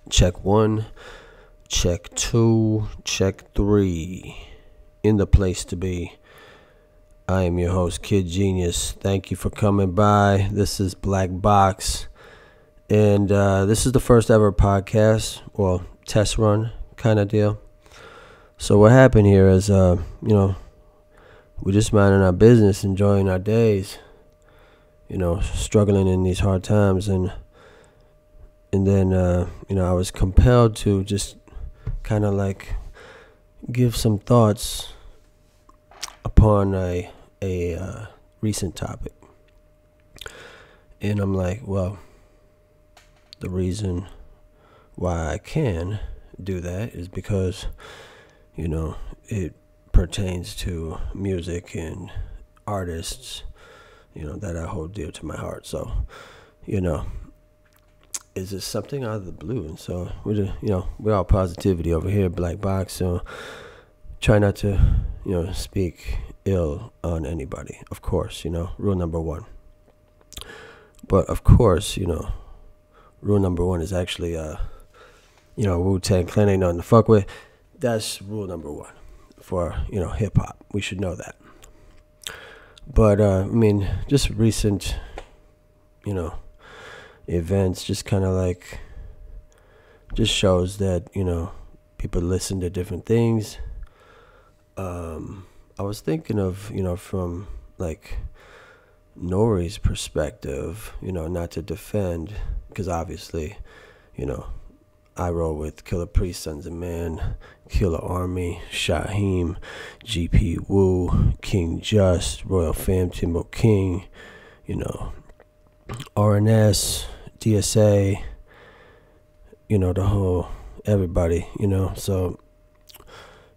Check one, check two, check three. In the place to be. I am your host, Kid Genius. Thank you for coming by. This is Black Box. And this is the first ever podcast, well, test run kind of deal. So what happened here is, we're just minding our business, enjoying our days, struggling in these hard times. And then, I was compelled to just kind of like give some thoughts upon a recent topic. And I'm like, well, the reason why I can do that is because, it pertains to music and artists, that I hold dear to my heart. So, it's just something out of the blue. And so we're all positivity over here, Black Box. So try not to, speak ill on anybody, of course, rule number one. But of course, rule number one is actually, Wu-Tang Clan ain't nothing to fuck with. That's rule number one for, hip hop. We should know that. But, just recent, events just kind of like, just shows that, people listen to different things. I was thinking of, from like Nori's perspective, not to defend, because obviously, I roll with Killer Priest, Sunz of Man, Killarmy, Shyheim, GP Wu, King Just, Royal Fam, Timbo King, RNS, DSA, the whole, everybody, so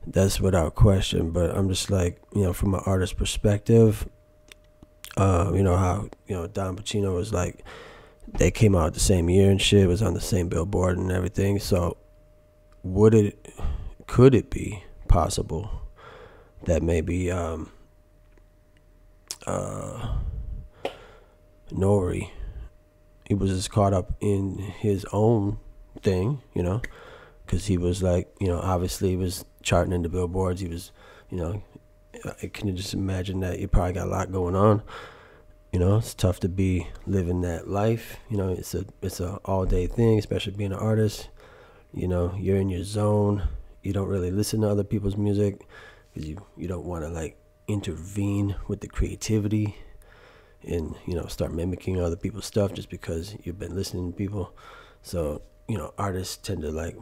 that's without question. But I'm just like, from an artist perspective, how, Don Pacino was like, they came out the same year and shit, was on the same billboard and everything. So could it be possible that maybe Nori, he was just caught up in his own thing, because he was like, obviously he was charting in the billboards. He was, can you just imagine that? You probably got a lot going on. It's tough to be living that life. It's a all day thing, especially being an artist. You're in your zone. You don't really listen to other people's music because you don't want to like intervene with the creativity and, start mimicking other people's stuff just because you've been listening to people. So, artists tend to like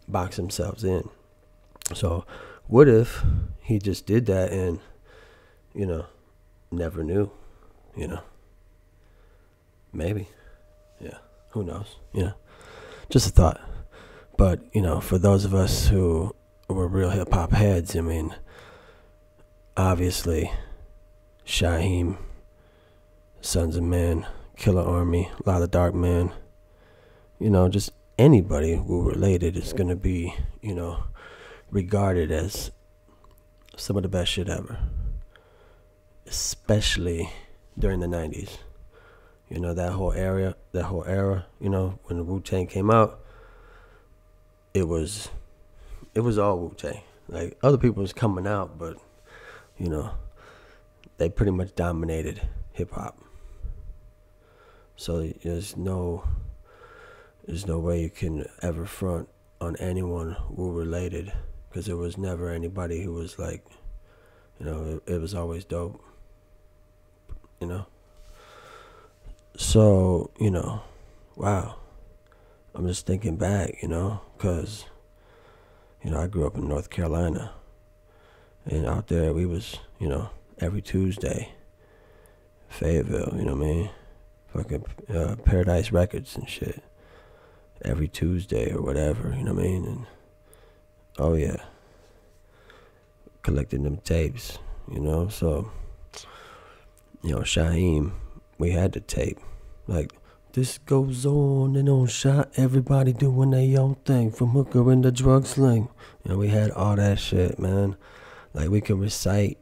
box themselves in. So what if he just did that and, never knew, maybe, yeah, who knows, just a thought. But, for those of us who were real hip hop heads, obviously Shyheim, Sunz of Man, Killarmy, a lot of Dark Man, just anybody who related is going to be, regarded as some of the best shit ever, especially during the 90s. That whole era, when the Wu-Tang came out, it was all Wu-Tang. Like, other people was coming out, but, they pretty much dominated hip-hop. So there's no way you can ever front on anyone Wu related, because there was never anybody who was like, it was always dope, So, wow. I'm just thinking back, because, I grew up in North Carolina, and out there we was, every Tuesday, Fayetteville, fucking Paradise Records and shit, every Tuesday or whatever, and oh yeah, collecting them tapes, so, Shyheim, we had the tape, like, this goes on and on, shot, everybody doing their own thing, from hooker in the drug sling, we had all that shit, man, like, we could recite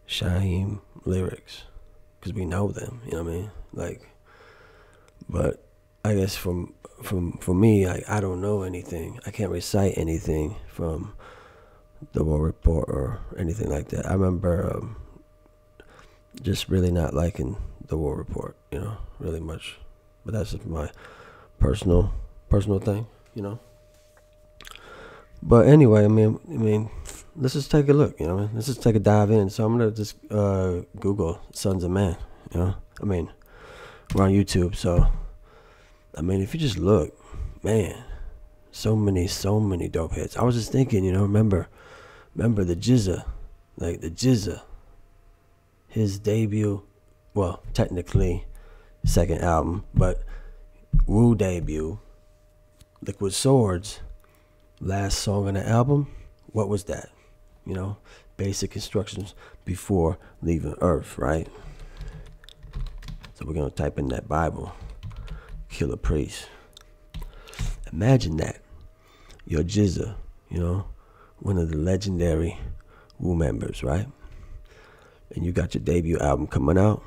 Shyheim lyrics, because we know them, like, but I guess from for me, I don't know anything. I can't recite anything from the War Report or anything like that. I remember just really not liking the War Report, really much. But that's just my personal thing, But anyway, I mean, let's just take a look, Let's just take a dive in. So I'm gonna just Google Sunz of Man, we're on YouTube, so if you just look, man, so many dope hits. I was just thinking, remember the Jizza, like the Jizza, his debut, well, technically second album, but Wu debut, Liquid Swords, last song on the album. What was that? Basic instructions before leaving Earth, right? So we're gonna type in that Bible, Killer Priest. Imagine that. Your Jizza, one of the legendary Wu members, right? And you got your debut album coming out,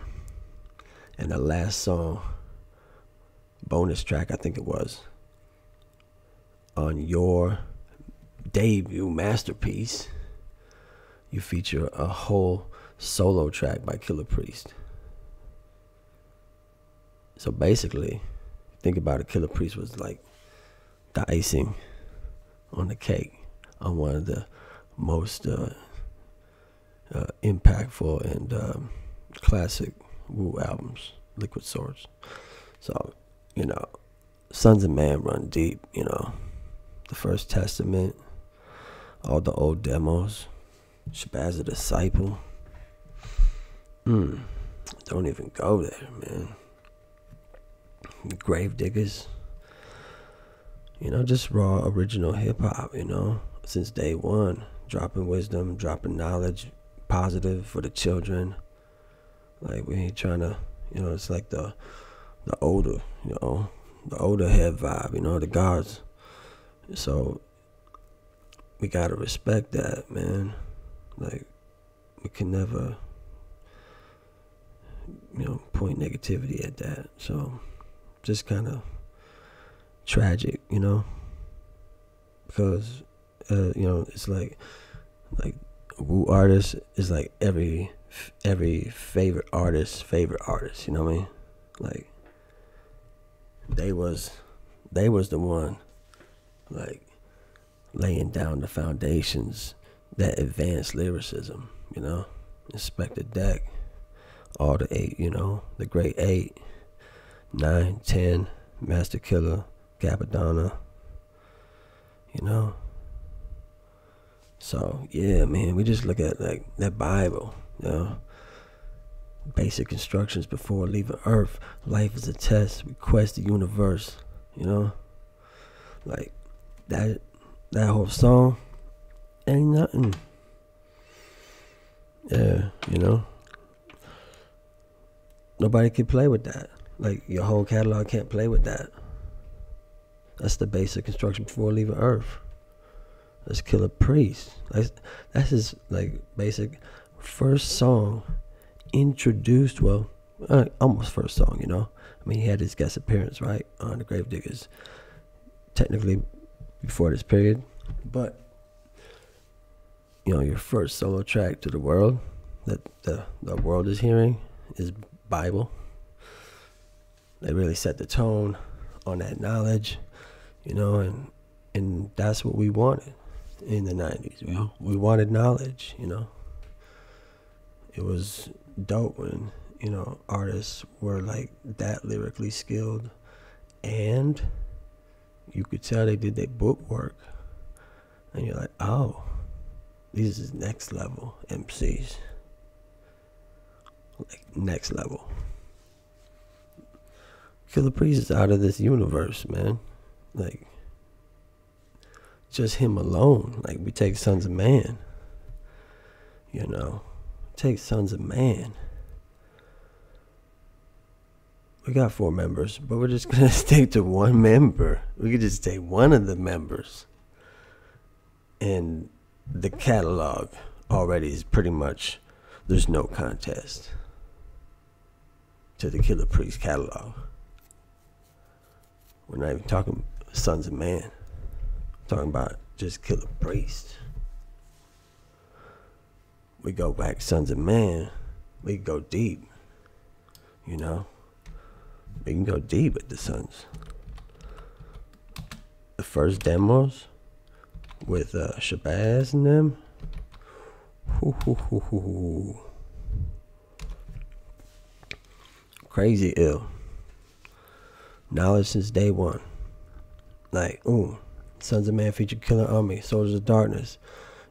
and the last song, bonus track, I think it was, on your debut masterpiece, you feature a whole solo track by Killer Priest. So basically, think about it, Killer Priest was like the icing on the cake on one of the most impactful and classic Wu albums, Liquid Swords. So, Sunz of Man run deep, the First Testament, all the old demos, Shabazz the Disciple. Don't even go there, man. Grave Diggers. Just raw original hip hop, since day one. Dropping wisdom, dropping knowledge, positive for the children. Like, we ain't trying to, it's like the older, the older head vibe, the guards. So we gotta respect that, man. Like, we can never, point negativity at that. So just kind of tragic, because it's like Wu artist is like every favorite artist, you know what I mean? Like, they was the one, like, laying down the foundations that advanced lyricism, Inspector Deck, all the 8, the great 8, 9, 10, Master Killer, Gabbadonna, So yeah, man, we just look at like that Bible, basic instructions before leaving Earth. Life is a test. We quest the universe. Like that whole song ain't nothing. Yeah, nobody can play with that. Like, your whole catalog can't play with that. That's the basic instruction before leaving Earth. Let's Kill a Priest. That's his, like, basic first song introduced, well, almost first song, he had his guest appearance, right, on the Grave Diggers, technically before this period. But, your first solo track to the world that the world is hearing is Bible. They really set the tone on that knowledge, and that's what we wanted in the 90s. We wanted knowledge, It was dope when, artists were like that lyrically skilled, and you could tell they did their book work, and you're like, oh, these is next level MCs. Like, next level. Killer Priest is out of this universe, man. Like, just him alone. Like, we take Sunz of Man. Take Sunz of Man. We got 4 members, but we're just gonna stick to one member. We could just take one of the members. And the catalog already is pretty much, there's no contest to the Killer Priest catalog. We're not even talking Sons of Man. We're talking about just Killer Priest. We go back Sons of Man. We go deep. You know? We can go deep with the Sunz. The first demos with Shabazz and them. Crazy ill. Knowledge since day one. Like, Sons of Man featured Killarmy, Soldiers of Darkness.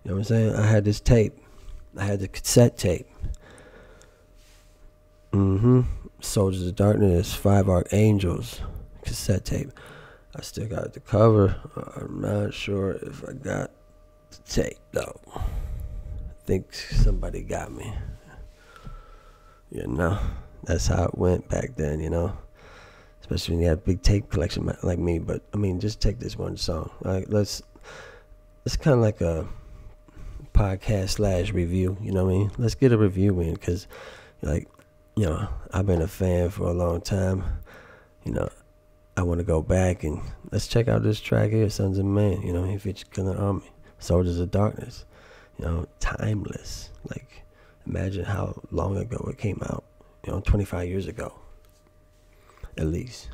You know what I'm saying? I had this tape. I had the cassette tape. Soldiers of Darkness, 5 Archangels, cassette tape. I still got the cover. I'm not sure if I got the tape though. I think somebody got me. You know, that's how it went back then, you know. Especially when you had a big tape collection like me. But I mean, just take this one song. Like, it's kind of like a podcast / review. You know what I mean? Let's get a review in, because, like, you know, I've been a fan for a long time. You know, I want to go back and let's check out this track here, Sons of Man. You know, he featured Killarmy, Soldiers of Darkness. You know, timeless. Like, imagine how long ago it came out. You know, 25 years ago. At least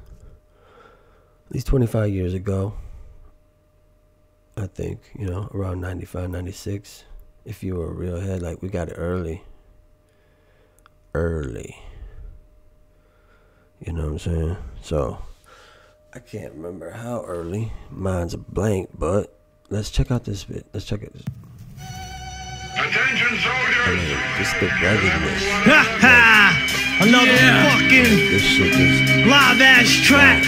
25 years ago. I think, you know, around 95, 96. If you were a real head, like, we got it early. You know what I'm saying? So, I can't remember how early. Mine's a blank, but let's check out this bit. Let's check it. Attention soldiers! I mean, just the ruggedness. Ha ha! Another fucking This shit is live ass track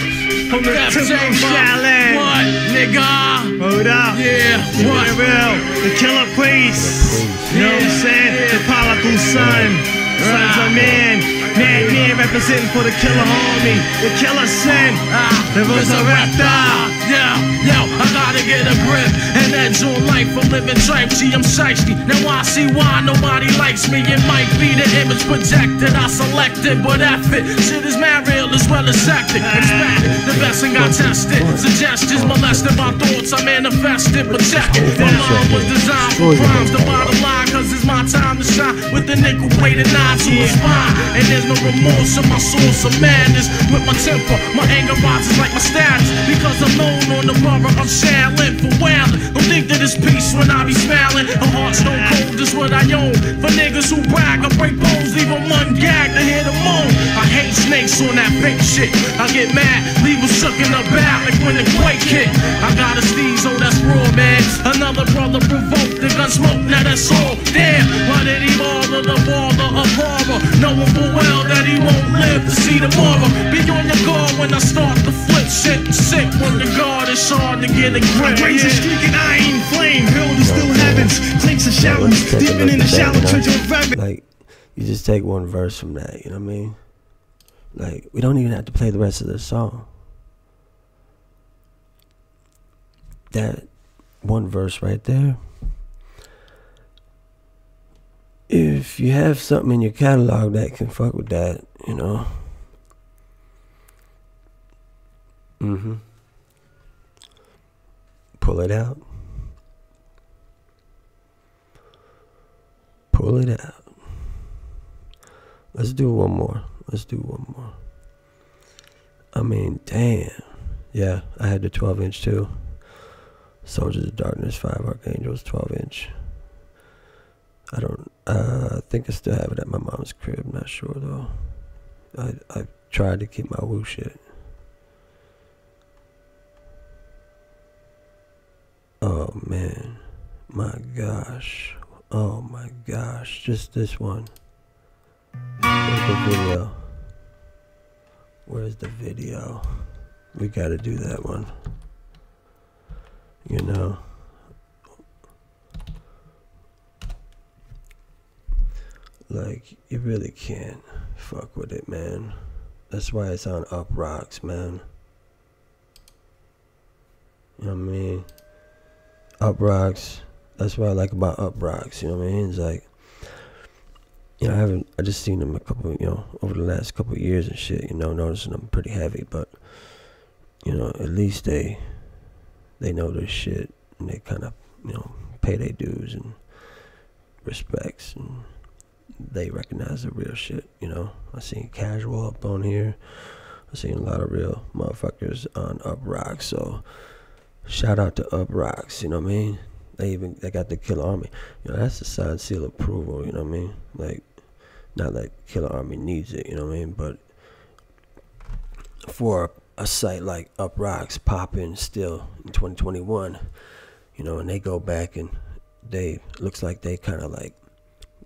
from the Temple Shaolin. What, nigga? Hold up. Yeah, what? Real. The Killer Priest. You know what I'm saying? The prodigal son. Sons of Man. Madman representing for the Killer Army. The Killer Sin. The Resurrector. Yeah, yo, I gotta get a grip and edge on life. I'm living tripe, G, I'm shiesty. Now I see why nobody likes me. It might be the image projected, I selected, but F it. Shit is mad real as well as hectic. Expected, the best and got tested. Suggestions molested my thoughts, I manifested, but check it. My mind was designed for crimes. The bottom line, cause it's my time to shine with the nickel plated knives to the spine. And there's no remorse in my source of madness. With my temper, my anger rises like my status. Because I'm known on the borough of Shaolin for wailing. Don't think that it's peace when I be smiling. A heart stone cold is what I own. For niggas who brag, I break bones, leave them ungagged to hear the moan. I hate snakes on that fake shit. I get mad, leave them shook in the back like when the quake hit. I got a sneeze, oh that's raw, man. Another brother provoked the gun smoke, now that's all. Damn, why did he bother the father of horror? Knowing full well that he won't live to see tomorrow. Be on your guard when I start to flip shit. Sick when the guard is hard to get a grip. Raise a streaking iron flame. Hurled to still heavens. Clinks and shouting. Deep in the shallow trench of reverence. like, you just take one verse from that, you know what I mean? Like, we don't even have to play the rest of the song. That one verse right there. If you have something in your catalog that can fuck with that, you know. Pull it out. Pull it out. Let's do one more. I mean, damn. Yeah, I had the 12-inch too. Soldiers of Darkness, 5 Archangels, 12-inch. I think I still have it at my mom's crib. Not sure though. I tried to keep my woo shit. Oh man, my gosh. Oh my gosh, just this one. Where's the video? Where's the video? We gotta do that one. You know. Like, you really can't fuck with it, man. That's why it's on Up Rocks, man. You know what I mean? Up Rocks. That's what I like about Up Rocks, you know what I mean? It's like, you know, I just seen them a couple, you know, over the last couple of years and shit, you know, noticing them pretty heavy, but you know, at least they know their shit, and they kind of, you know, pay their dues and respects, and they recognize the real shit, you know. I seen Casual up on here. I seen a lot of real motherfuckers on Up Rocks, so shout out to Up Rocks, you know what I mean? They got the Killarmy. You know, that's the sign seal approval, you know what I mean? Like, not like Killarmy needs it, you know what I mean? But for a site like Up Rocks popping still in 2021, you know, and they go back and they, looks like they kind of like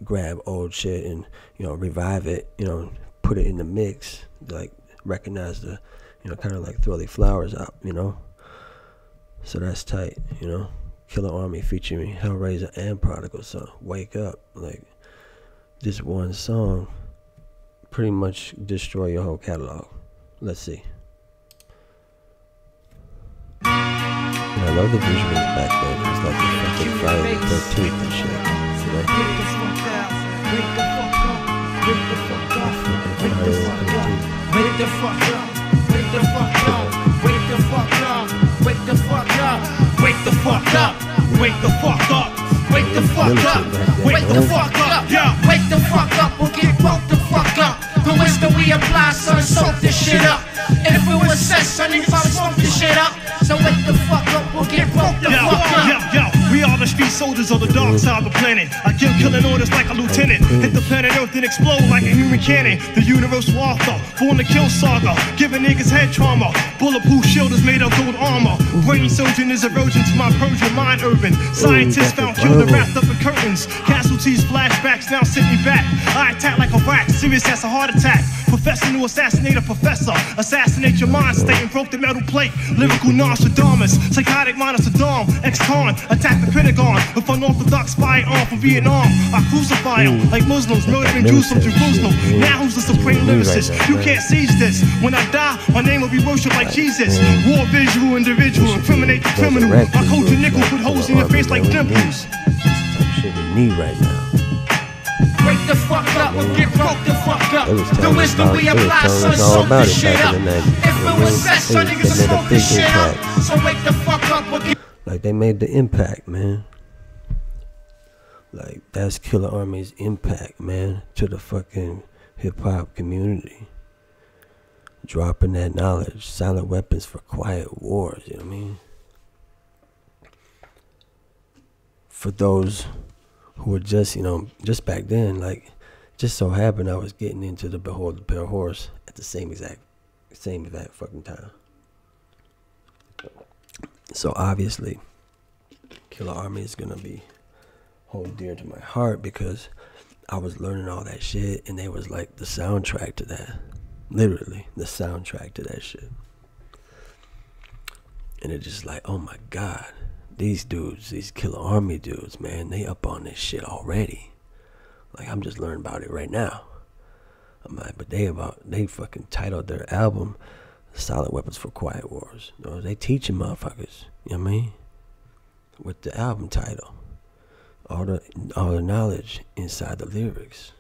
grab old shit and, you know, revive it, you know, put it in the mix, like recognize the, you know, kind of like throw the flowers out, you know. So that's tight, you know. Killarmy featuring Hellraiser and Prodigal Son. Wake Up. Like, this one song pretty much destroy your whole catalog. Let's see. And I love the visuals back then. It was like the fucking Friday the 13th and shit. You know? Wake the fuck up. Wake the fuck up. Wake the fuck up. Wake the fuck up. Wake the fuck up. Wake the fuck up. Wake the fuck up. Wake the fuck up. Wake the fuck up or get woke the fuck up. The wisdom we apply, son, soak this shit up. And if it was sense, son, you probably smoke this shit up. So wake the fuck up or get woke the fuck up. We are the street soldiers of the dark side of the planet. I kill killing orders like a lieutenant. Hit the planet Earth and explode like a human cannon. The universal author, born to kill saga. Giving niggas head trauma. Bulletproof shield is made of gold armor. Brain surgeon is erosion to my Persian mind urban. Scientists found kill the wrapped up in curtains. Casualties, flashbacks, now sit me back. I attack like a rat, serious as a heart attack. Professor to assassinate a professor. Assassinate your mind state and broke the metal plate. Lyrical Nostradamus. Psychotic mind of Saddam. Ex-con. Attack the Pentagon with unorthodox firearm from Vietnam. I crucify them like Muslims murdering Jews from Jerusalem. Now who's the supreme lyricist? You can't seize this. When I die, my name will be worshipped like Jesus. War visual individual. Incriminate the criminal. My coach and nickel put holes in your face like dimples. Shit in me right now. Wake the fuck up or get broke the fuck up. The wisdom we apply, son, soak this shit up. If it was sex, son, niggas will smoke this shit up. So wake the fuck up or get. Like, they made the impact, man. Like, that's Killarmy's impact, man, to the fucking hip-hop community. Dropping that knowledge. Silent weapons for quiet wars, you know what I mean? For those who were just, you know, just back then, like, just so happened I was getting into the Behold the Pale Horse at the same exact fucking time. So obviously, Killarmy is gonna be hold dear to my heart because I was learning all that shit, and they was like the soundtrack to that. Literally, the soundtrack to that shit. And it's just like, oh my God, these dudes, these Killarmy dudes, man, they up on this shit already. Like, I'm just learning about it right now. I'm like, but they fucking titled their album Solid Weapons for Quiet Wars. You know, they teaching motherfuckers, you know what I mean? With the album title. All the knowledge inside the lyrics.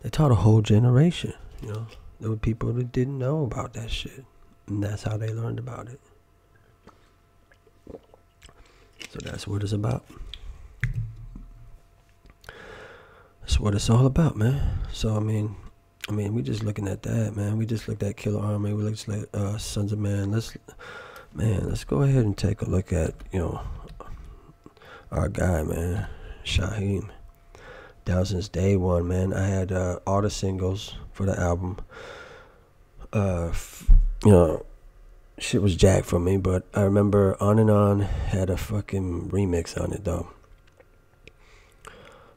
They taught a whole generation, you know. There were people that didn't know about that shit. And that's how they learned about it. So that's what it's about. That's what it's all about, man. So I mean, we just looking at that, man. We just looked at Killarmy. We looked at Sunz of Man. Let's go ahead and take a look at, you know, our guy, man, Shyheim. Down since day one, man. I had all the singles for the album. You know, shit was jacked for me, but I remember On and On had a fucking remix on it, though.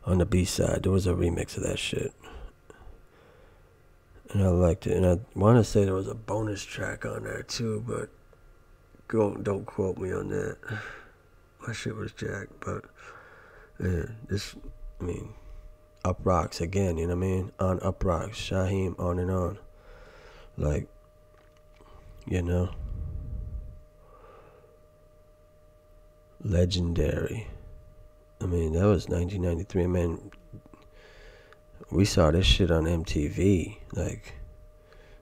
On the B-side, there was a remix of that shit. And I liked it. And I want to say there was a bonus track on there, too, but don't quote me on that. My shit was jacked, but yeah, Up Rocks again, you know what I mean? On Up Rocks, Shyheim, On and On. Like, you know, legendary. I mean, that was 1993. Man, we saw this shit on MTV, like,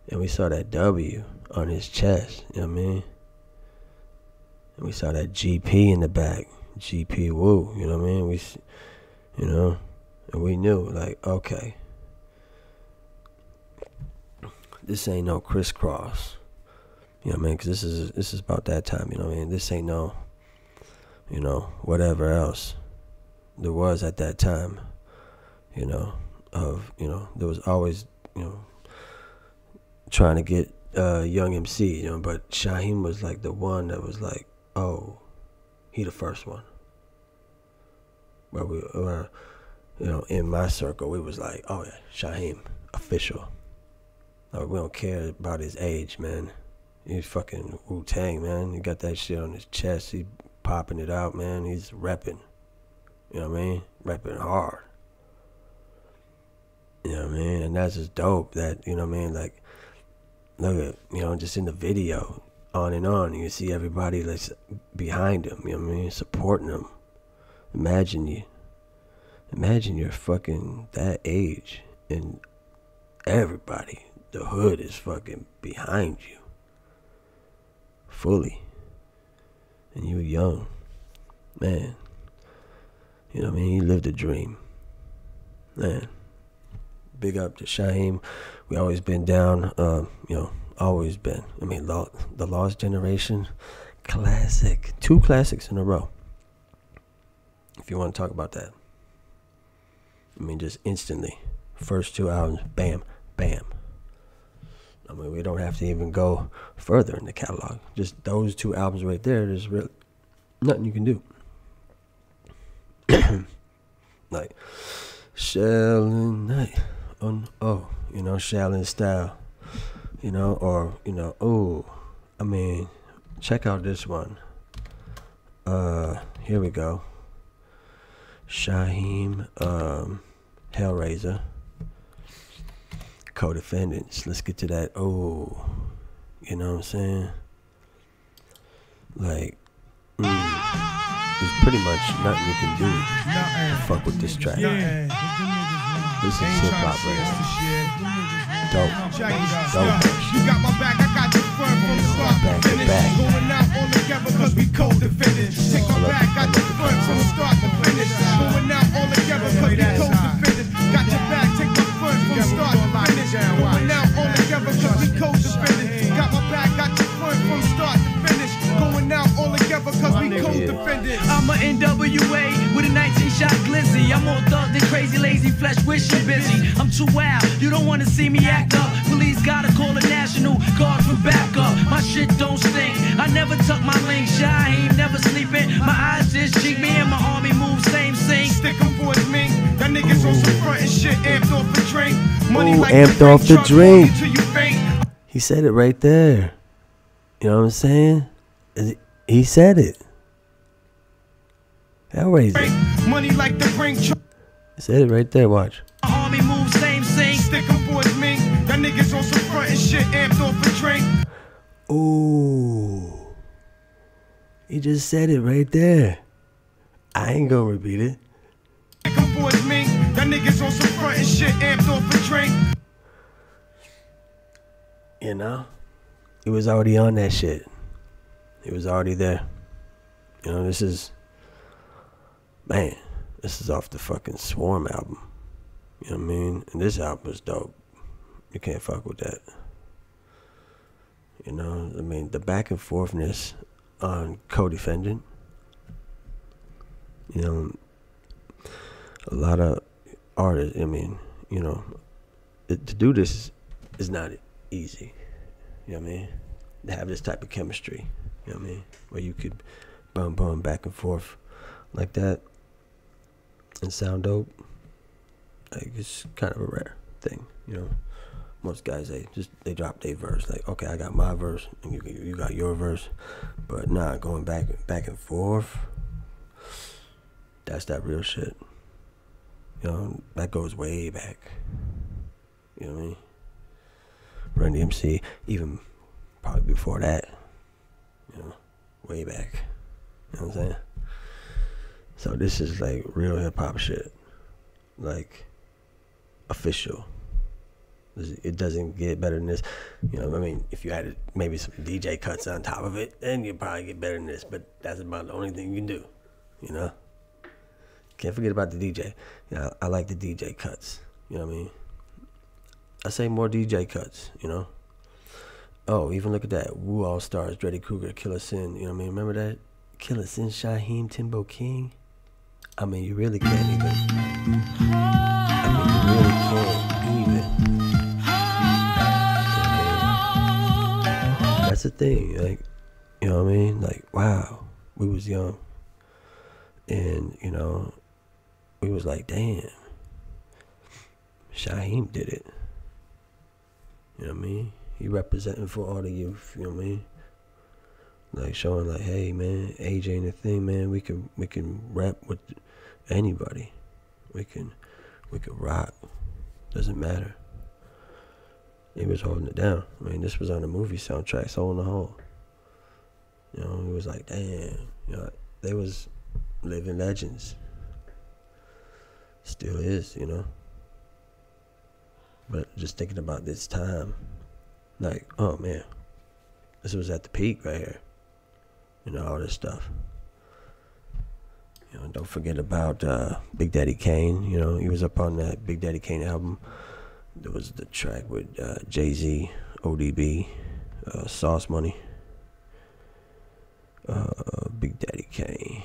and we saw that W on his chest. You know what I mean? And we saw that GP in the back. GP Woo. You know what I mean? And we knew, like, okay, this ain't no crisscross. You know what I mean? Because this is about that time. You know what I mean? This ain't no, whatever else there was at that time. There was always, trying to get young MC, but Shyheim was like the one that was like, oh, he the first one. But we were, in my circle, we was like, oh yeah, Shyheim, official. Like, we don't care about his age, man. He's fucking Wu-Tang, man. He got that shit on his chest. He popping it out, man. He's repping. You know what I mean? Repping hard. You know what I mean? And that's just dope. That, you know what I mean? Like, look at, just in the video, on and on, you see everybody that's behind him. You know what I mean? Supporting him. Imagine you're fucking that age and everybody, the hood is fucking behind you. Fully. And you young. Man. You know what I mean? He lived a dream. Man. Big up to Shyheim. We always been down. Always been. I mean, the Lost Generation. Classic. 2 classics in a row. If you want to talk about that. I mean, just instantly. First 2 albums. Bam. Bam. I mean, we don't have to even go further in the catalog. Just those 2 albums right there, there's really nothing you can do. Like, Shell and Night. Shell and Style. I mean, check out this one. Here we go. Shyheim, Hellraiser. Co-defendants. Let's get to that. Oh, you know what I'm saying? Like, there's pretty much nothing you can do to fuck with this track. This is hip hop, right? Dope. You got my back, I got your front from start to finish. Going out all together cause we co-defendants. Take my back, got your front from start to finish. Going out all together cause we co-defendants. Got your back, take my front from start to finish. Going out all together cause we co-defendants. Got my back, got your front from start to finish. Going out all together cause we co-defendants. I'm a NWA with a 19-shot glizzy. I'm more thug than crazy, lazy, flesh wishy busy. I'm too wild, you don't wanna see me act up. Police gotta call the National Guard for backup. My shit don't stink, I never tuck my link. Shyheim never sleeping, my eyes just cheek. Me and my army move same sync. Stick 'em for his mink. That niggas on some front and shit, amped off the drink. Money like amped off the drink. Drink. He said it right there. You know what I'm saying? He said it. Hellraiser. Money like the ring. He said it right there, watch. Army move same sync. Stick 'em for his mink. That niggas on some front and shit, amped off the drink. Ooh. He just said it right there. I ain't gonna repeat it. Stick 'em for his mink. That niggas on some front and shit, amped off the drink. He was already on that shit. He was already there. This is off the fucking Swarm album. You know what I mean? And this album is dope. You can't fuck with that. The back and forthness on Co-Defendant. A lot of artists, to do this is not easy. You know what I mean? To have this type of chemistry. You know what I mean? Where you could boom back and forth like that and sound dope. Like, it's kind of a rare thing, Most guys, they drop their verse. Like, okay, I got my verse and you got your verse. But nah, going back and forth, that's that real shit. That goes way back. You know what I mean? Run DMC, even probably before that. Way back. You know what I'm saying? So this is like real hip hop shit. Like, official. It doesn't get better than this. You know, I mean, if you added maybe some DJ cuts on top of it, then you'd probably get better than this. But that's about the only thing you can do. You know, can't forget about the DJ. You know, I like the DJ cuts. You know what I mean? I say more DJ cuts. You know. Oh, even look at that. Woo All Stars, Dreddy Kruger, Killer Sin. You know what I mean? Remember that? Killer Sin, Shyheim, Timbo King. I mean, you really can't even. I mean, you really can't even. That's the thing. Like, you know what I mean? Like, wow. We was young. And, you know, we was like, damn. Shyheim did it. You know what I mean? He representing for all the youth, you know what I mean? Like showing like, hey man, age ain't a thing, man. We can rap with anybody. We can rock. Doesn't matter. He was holding it down. I mean, this was on the movie soundtrack, Soul in the Hole. You know, it was like, damn, you know, they was living legends. Still is, you know. But just thinking about this time, like, oh man, this was at the peak right here. You know, all this stuff. You know, don't forget about Big Daddy Kane. You know, he was up on that Big Daddy Kane album. There was the track with Jay-Z, ODB, Sauce Money, Big Daddy Kane.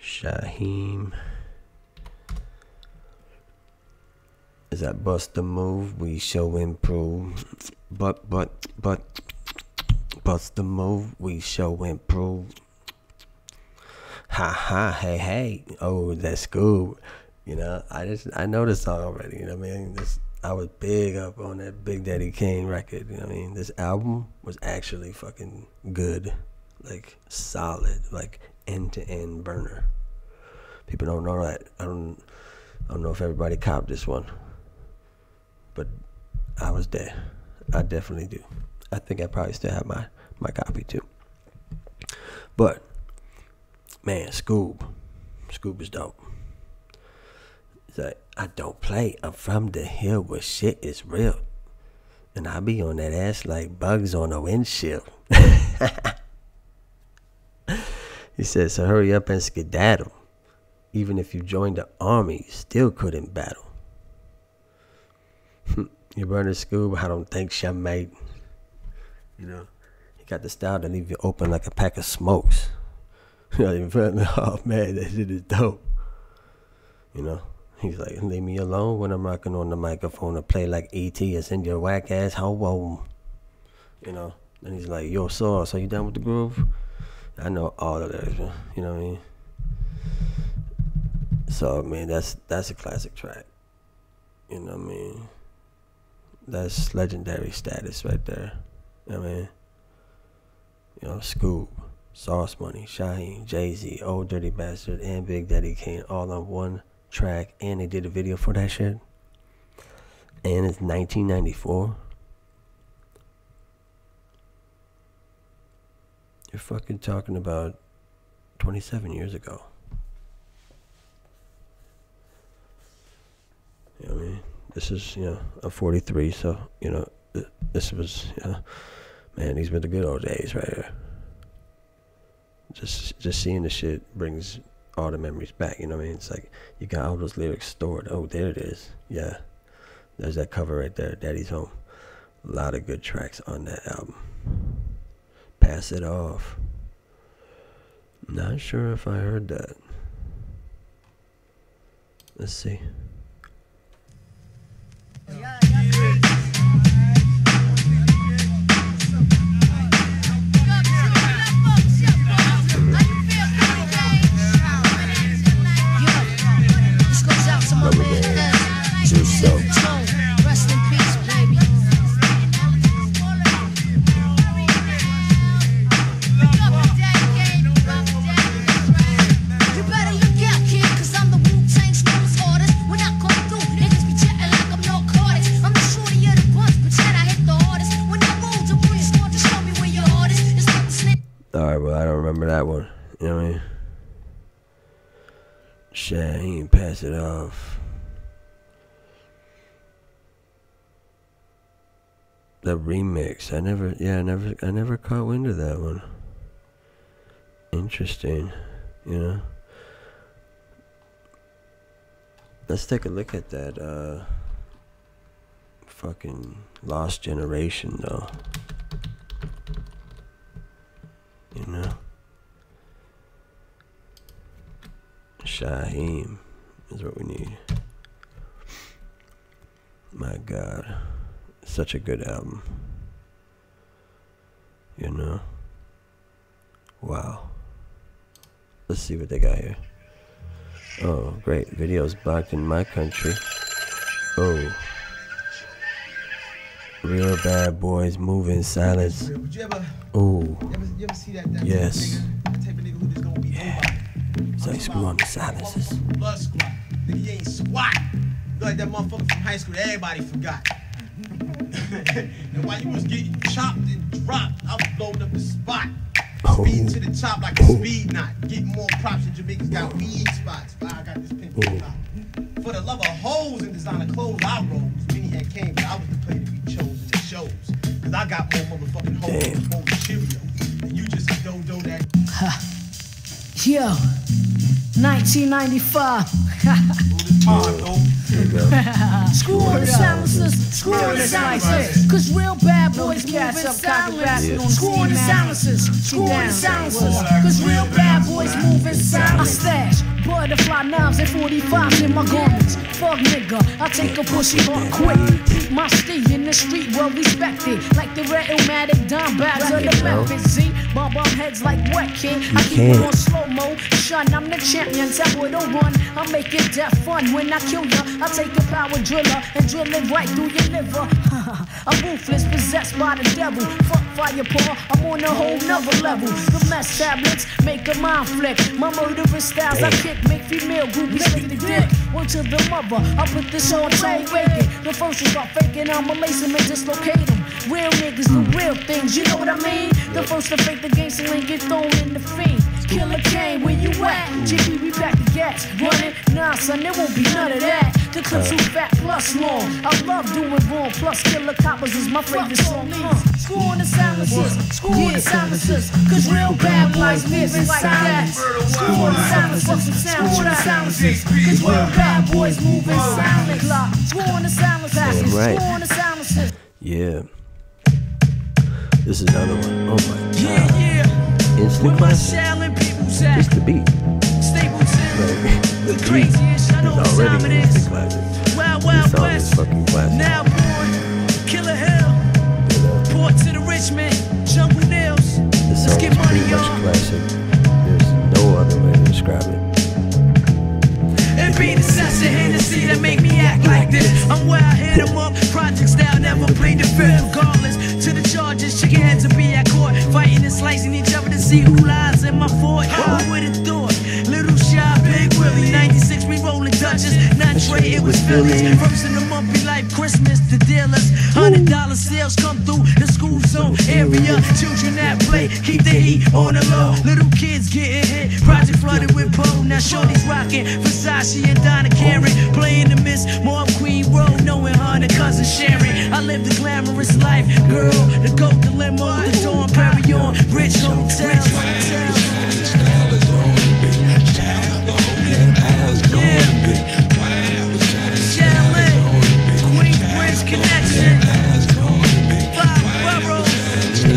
Shyheim. Is that bust the move? We show improve. But bust the move. We show improve. Ha ha, hey. Oh, that's cool. You know, I know the song already. You know what I mean? I was big up on that Big Daddy Kane record. You know what I mean? This album was actually fucking good, like solid, like end to end burner. People don't know that. I don't know if everybody copped this one. But I was there. I definitely do. I think I probably still have my copy too. But man, Scoob is dope. It's like, I don't play. I'm from the hill where shit is real, and I be on that ass like bugs on a windshield. He said, so hurry up and skedaddle. Even if you joined the army, you still couldn't battle. You burn the Scoob, I don't think she made. You know, he got the style to leave you open like a pack of smokes. Oh man, that shit is dope. You know, he's like, leave me alone when I'm rocking on the microphone to play like E.T. and send your whack ass home. You know, then he's like, yo, Sauce, are you down with the groove? I know all of that, you know what I mean? So, man, that's a classic track. You know what I mean? That's legendary status right there. You know what I mean? You know, Scoob, Sauce Money, Shyheim, Jay-Z, Old Dirty Bastard, and Big Daddy Kane all on one track. And they did a video for that shit. And it's 1994. You're fucking talking about 27 years ago. You know what I mean? This is, you know, I'm 43, so, you know, this was, you know, man, these were the good old days right here. Just seeing the shit brings all the memories back, you know what I mean? It's like, you got all those lyrics stored. Oh, there it is. Yeah. There's that cover right there, Daddy's Home. A lot of good tracks on that album. Pass It Off. Not sure if I heard that. Let's see. Shyheim, pass it off. The remix. I never caught wind of that one. Interesting, you know. Let's take a look at that fucking Lost Generation though. You know. Shyheim is what we need. My God. Such a good album. You know? Wow. Let's see what they got here. Oh, great. Videos blocked in my country. Oh. Real bad boys moving silence. Oh. You ever see that yes. Nigga, the type of nigga who just gonna be nobody. So screw on the silences. Blood squad. Nigga, you ain't squat. You like that motherfucker from high school that everybody forgot. And while you was getting chopped and dropped, I was blowing up the spot. Speeding to the top like a speed knot. Getting more props than Jamaicans got weed spots. I got this pimp out. For the love of hoes and designer clothes, I rose. Many had came, but I was the player to be chosen in shows. Cause I got more motherfucking hoes and more Cheerios. And you just a dodo that. Yo, 1995. Screw all the silencers, screw all the silencers, cause real bad boys moving silent. Screw all the silencers, screw all the silencers, cause real bad boys moving silent. I stash butterfly knives and 45s in my garments. Fuck nigga, I take a pussy on quick. My stay in the street well respected, like the red Illmatic dime bags of the Memphis Z. Bomb heads like wet king. I keep it on slow mo. Shun, I'm the champion. Tell boy don't run. I make it death fun. When I kill ya, I take a power driller and drill it right through your liver. I'm ruthless, possessed by the devil. Fuck fire paw, I'm on a whole nother level. The mess tablets make a mind flick. My murderous styles I kick make female groupies lick the dick. Word to the mother, I put this on Tone Bacon. The first to start faking, I'ma lace them and dislocate them. Real niggas do real things, you know what I mean? The first to fake the gangster and get thrown in the fiend. Killer Kane, where you at? GP, we back to gas. Running? Nah, son, there won't be none of that. The clip's too fat plus long. I love doing wrong, plus Killer Coppers is my favorite song. Screw on the silencers, screw on the silencers, cause real bad boys moving like that. Screw on the silencers, screw on the silencers, cause real bad boys moving silent. Screw on the silencers, screw on the silencers. Yeah. This is another one. Oh my God. Instant classic. Just the beat. Like, the beat is already an instant classic. This song is fucking classic. Now born, Killer Hill, Port to the Richmond, Jungle Nails. This song is pretty much classic. There's no other way to describe it. It be the session Hennessy that make me act like this. I'm where I hit 'em up, project style, never played the fifth. Regardless to the charges, chicken heads to be at court, fighting and slicing each other to see who lies in my fort. Who would've thought? Little Shy, Big Willie, 96 we rolling Dutchess, not Trey, it was Phillies. First in the month be like Christmas, the dealers. $100 sales come through the school zone area. Children that play, keep the heat on the low. Little kids getting hit, project flooded with Poe. Now shorty's rocking Versace and Donna Karen, playing the Miss Mob Queen Road, knowing her and her cousin Sharon. I live the glamorous life, girl, the goat, the limo, the Dawn Perignon, rich hotels.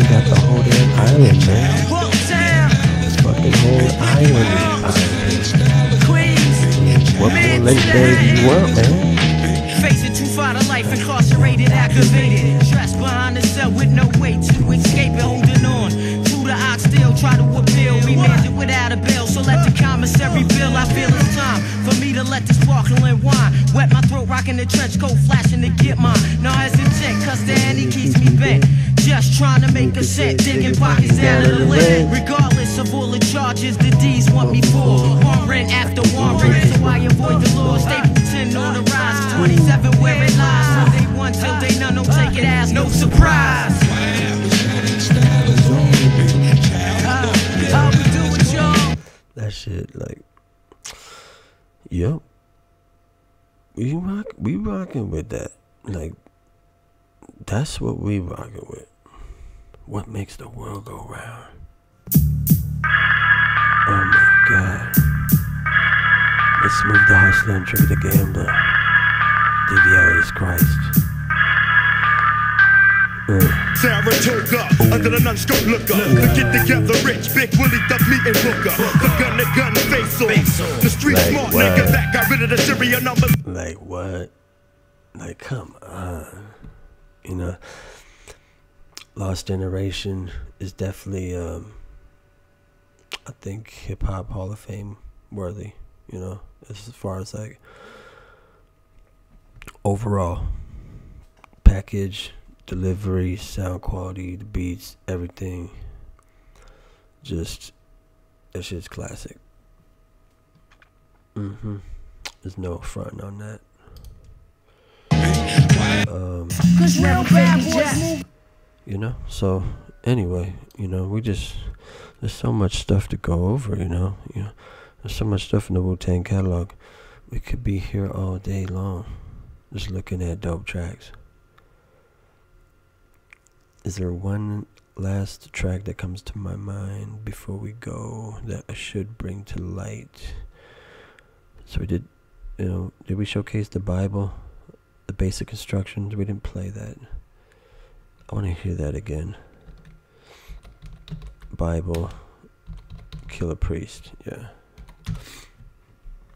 Got the whole damn island, man. This fucking whole island is island. What more legendary do you want, man? Facing too far to life, incarcerated, activated. Stressed behind the cell with no way to escape it, holding on to the ox still try to appeal. Remanded without a bail, so let the commissary bill. I feel it's time for me to let this sparkling wine wet my throat, rocking the trench coat, flashing to get mine. No hesitant, cause the Henny keeps me bent. Just trying to make a cent, digging pockets down to the lid. Regardless of all the charges, the D's want me for warrant after warrant. So I avoid the law, Stapleton on the rise. 27 where it lies, from day one till day none, don't take it as no surprise. How we do it, y'all? That shit, like, Yep. We rocking with that. Like, that's what we rocking with. What makes the world go round? Oh my God. Let's move the hustler and trigger the gambler. DVR is Christ. Saratoga, under the non-scope looker. Get together rich, big Willie, the meat and booker. The gun to gun face off. The street like smart what? nigga that got rid of the serial numbers. Like what? Like come on. You know, Lost Generation is definitely I think hip hop Hall of Fame worthy, you know, as far as like overall package, delivery, sound quality, the beats, everything. Just that shit's classic. There's no front on that. You know, so anyway, you know, there's so much stuff to go over, you know, there's so much stuff in the Wu-Tang catalog. We could be here all day long just looking at dope tracks. Is there one last track that comes to my mind before we go that I should bring to light? So we did we showcase the Bible, the basic instructions? We didn't play that. I want to hear that again. Bible, Kill a Priest, yeah.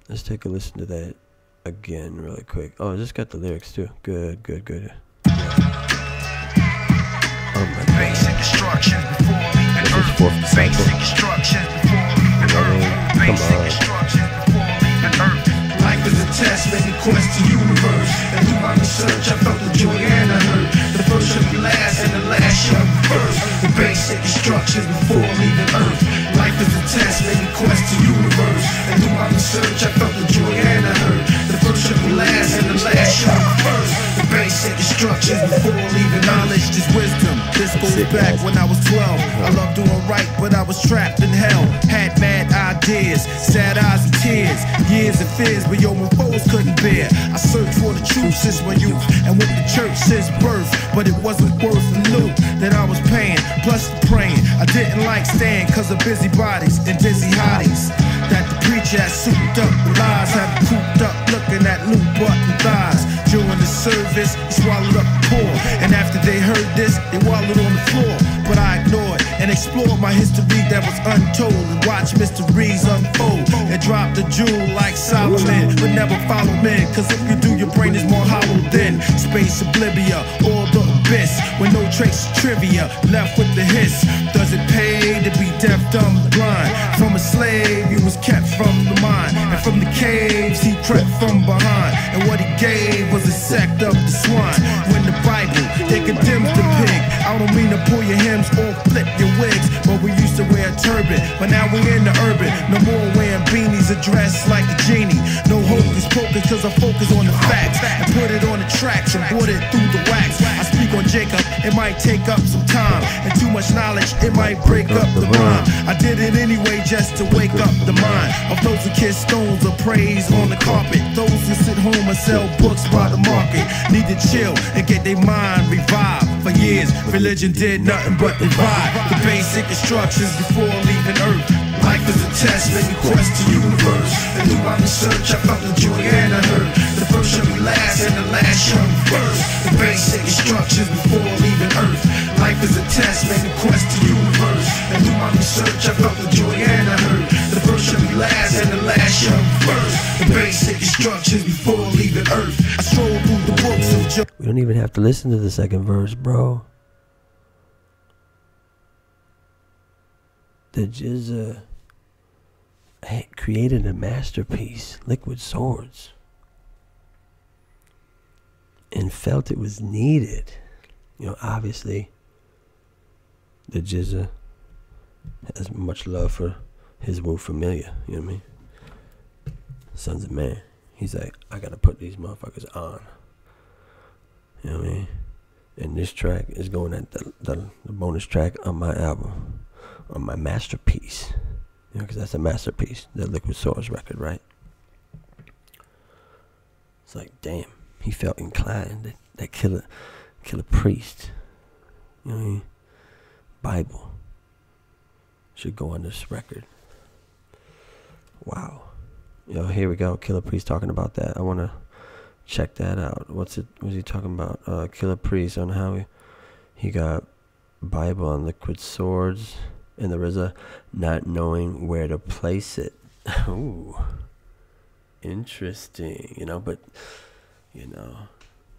Let's take a listen to that again really quick. Oh, I just got the lyrics too. Good. Oh my God. Basic instructions before leaving Earth. Basic instructions before leaving Earth. Basic instructions before leaving Earth. Life is a test, many quests to universe. And through my research, I felt the joy and I heard the first shall be last and the last shall be first. The basic instructions before leaving Earth. Life is a test, many quests to universe. And through my research, I felt the joy and I heard the first shall be last and the last shall be first. The basic instructions before leaving Knowledge is wisdom. This goes back when I was 12. I loved doing right, but I was trapped in hell. Had mad ideas, sad eyes and tears, years of fears, but yo, my foes couldn't bear. I searched for the truth since my youth, and with the church since birth, but it wasn't worth the loot that I was paying, plus the praying. I didn't like staying cause of busybodies and dizzy hotties that the preacher had souped up with lies, had me cooped up looking at loot button thighs. During the service, he swallowed up the poor, and after they heard this, they wallowed on the floor. But I ignored and explored my history that was untold, and watched mysteries unfold, and dropped a jewel like Solomon, but never follow men, cause if you do, your brain is more hollow than space oblivia, or the abyss, with no trace of trivia, left with the hiss. Does it pay to be deaf, dumb, blind? From a slave, he was kept from the mind, and from the caves, he crept from behind, and what he gave was a sect of the swine. When the Bible, they condemns the pig. I don't mean to pull your hems or flip your wigs, but we used to wear a turban, but now we in the urban. No more wearing beanies or dressed like a genie. No hocus pocus, cause I focus on the facts and put it on the tracks and put it through the wax. I speak on Jacob, it might take up some time, and too much knowledge, it might break up the rhyme. I did it anyway just to wake up the mind of those who kiss stones or praise on the carpet. Those who sit home and sell books by the market need to chill and get their mind revived. For years, religion did nothing but divide. The basic instructions before leaving Earth. Life is a test, many quests to universe. And through my research, I felt the joy and I heard the first shall be last and the last shall be first. The basic instructions before leaving Earth. Life is a test, many quests to universe. And through my research, I felt the joy and I heard the first shall be last and the last shall be first. The basic instructions before leaving Earth. I stroll through the books of Joe. We don't even have to listen to the second verse, bro. The Jizza created a masterpiece, Liquid Swords, and felt it was needed. You know, obviously, the Jizza has much love for his Wu familiar, you know what I mean? Sunz of Man. He's like, I gotta put these motherfuckers on. You know what I mean? And this track is going at the bonus track on my album, on my masterpiece. You know, because that's a masterpiece, the Liquid Swords record, right? It's like, damn, he felt inclined. That killer priest, you know what I mean? Bible should go on this record. Wow. Yo, here we go. Killer Priest talking about that. I want to check that out. What's he talking about? Killer Priest on how he got Bible on liquid swords and the RZA not knowing where to place it. Ooh. Interesting. You know, but, you know,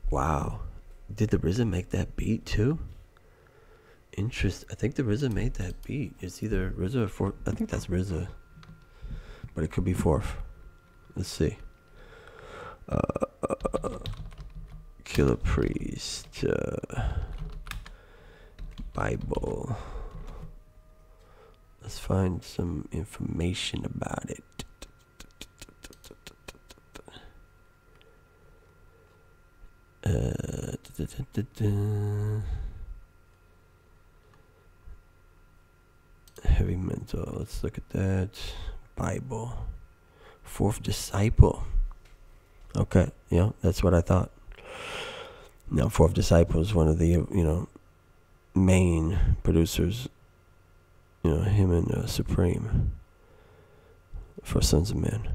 wow. Did the RZA make that beat too? I think the RZA made that beat. It's either RZA or Fourth. I think that's RZA. But it could be Fourth. Let's see. Killer Priest. Bible. Let's find some information about it. Heavy mental. Let's look at that. Bible. Fourth Disciple. Okay, yeah, that's what I thought. Now, Fourth Disciple is one of the, you know, main producers. You know, him and Supreme for Sunz of Man.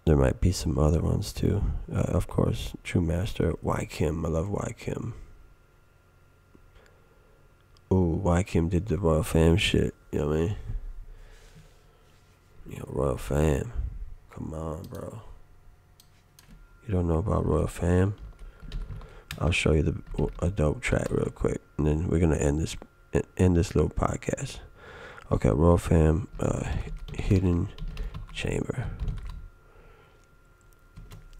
There might be some other ones too. Of course, True Master, Kim. I love Kim. Ooh, Kim did the Royal Fam shit. You know what I mean? You know, Royal Fam. Come on, bro. You don't know about Royal Fam? I'll show you a dope track real quick, and then we're gonna end this little podcast. Okay, Royal Fam, Hidden Chamber.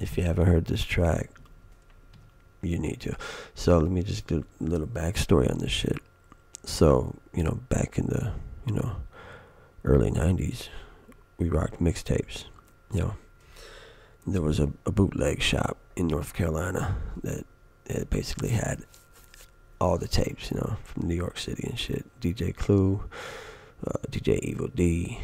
If you haven't heard this track, you need to. So let me just do a little backstory on this shit. So, you know, back in the, you know, early 90s, we rocked mixtapes. You know, there was a bootleg shop in North Carolina that basically had all the tapes, you know, from New York City and shit. DJ Clue, DJ Evil D,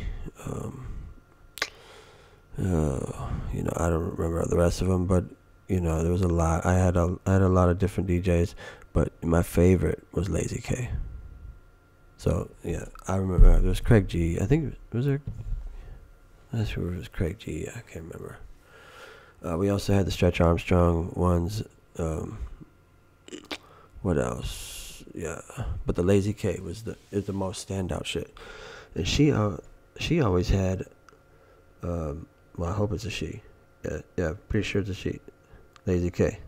you know, I don't remember the rest of them, but you know, there was a lot. I had a lot of different DJs, but my favorite was Lazy K. So yeah, I remember there was Craig G. I think was there. I'm sure it was Craig G. I can't remember. We also had the Stretch Armstrong ones. What else? Yeah, but the Lazy K is the most standout shit, and she always had. Well, I hope it's a she. Yeah, pretty sure it's a she. Lazy K.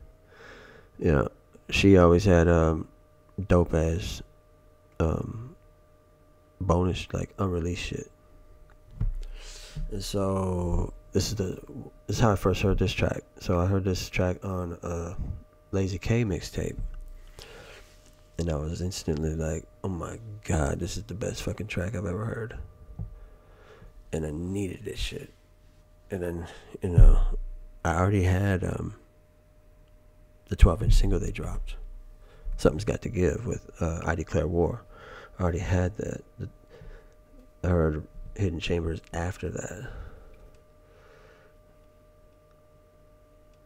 You know, she always had dope ass bonus, like unreleased shit. And so this is how I first heard this track. So I heard this track on Lazy K mixtape, and I was instantly like, oh my god, this is the best fucking track I've ever heard. And I needed this shit. And then, you know, I already had the 12-inch single they dropped, Something's Got to Give, with I Declare War. I already had that. I heard Hidden Chambers after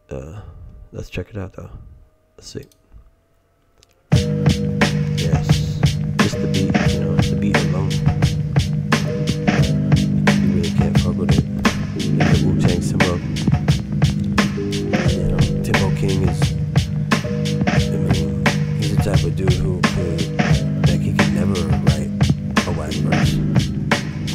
that. Let's check it out though. Let's see. Yes, just the beat, you know, the beat alone. You really can't fuck with it. The Wu-Tang symbol. You know, Timbo King is, I mean, he's the type of dude who could, like, he could never write a whack verse.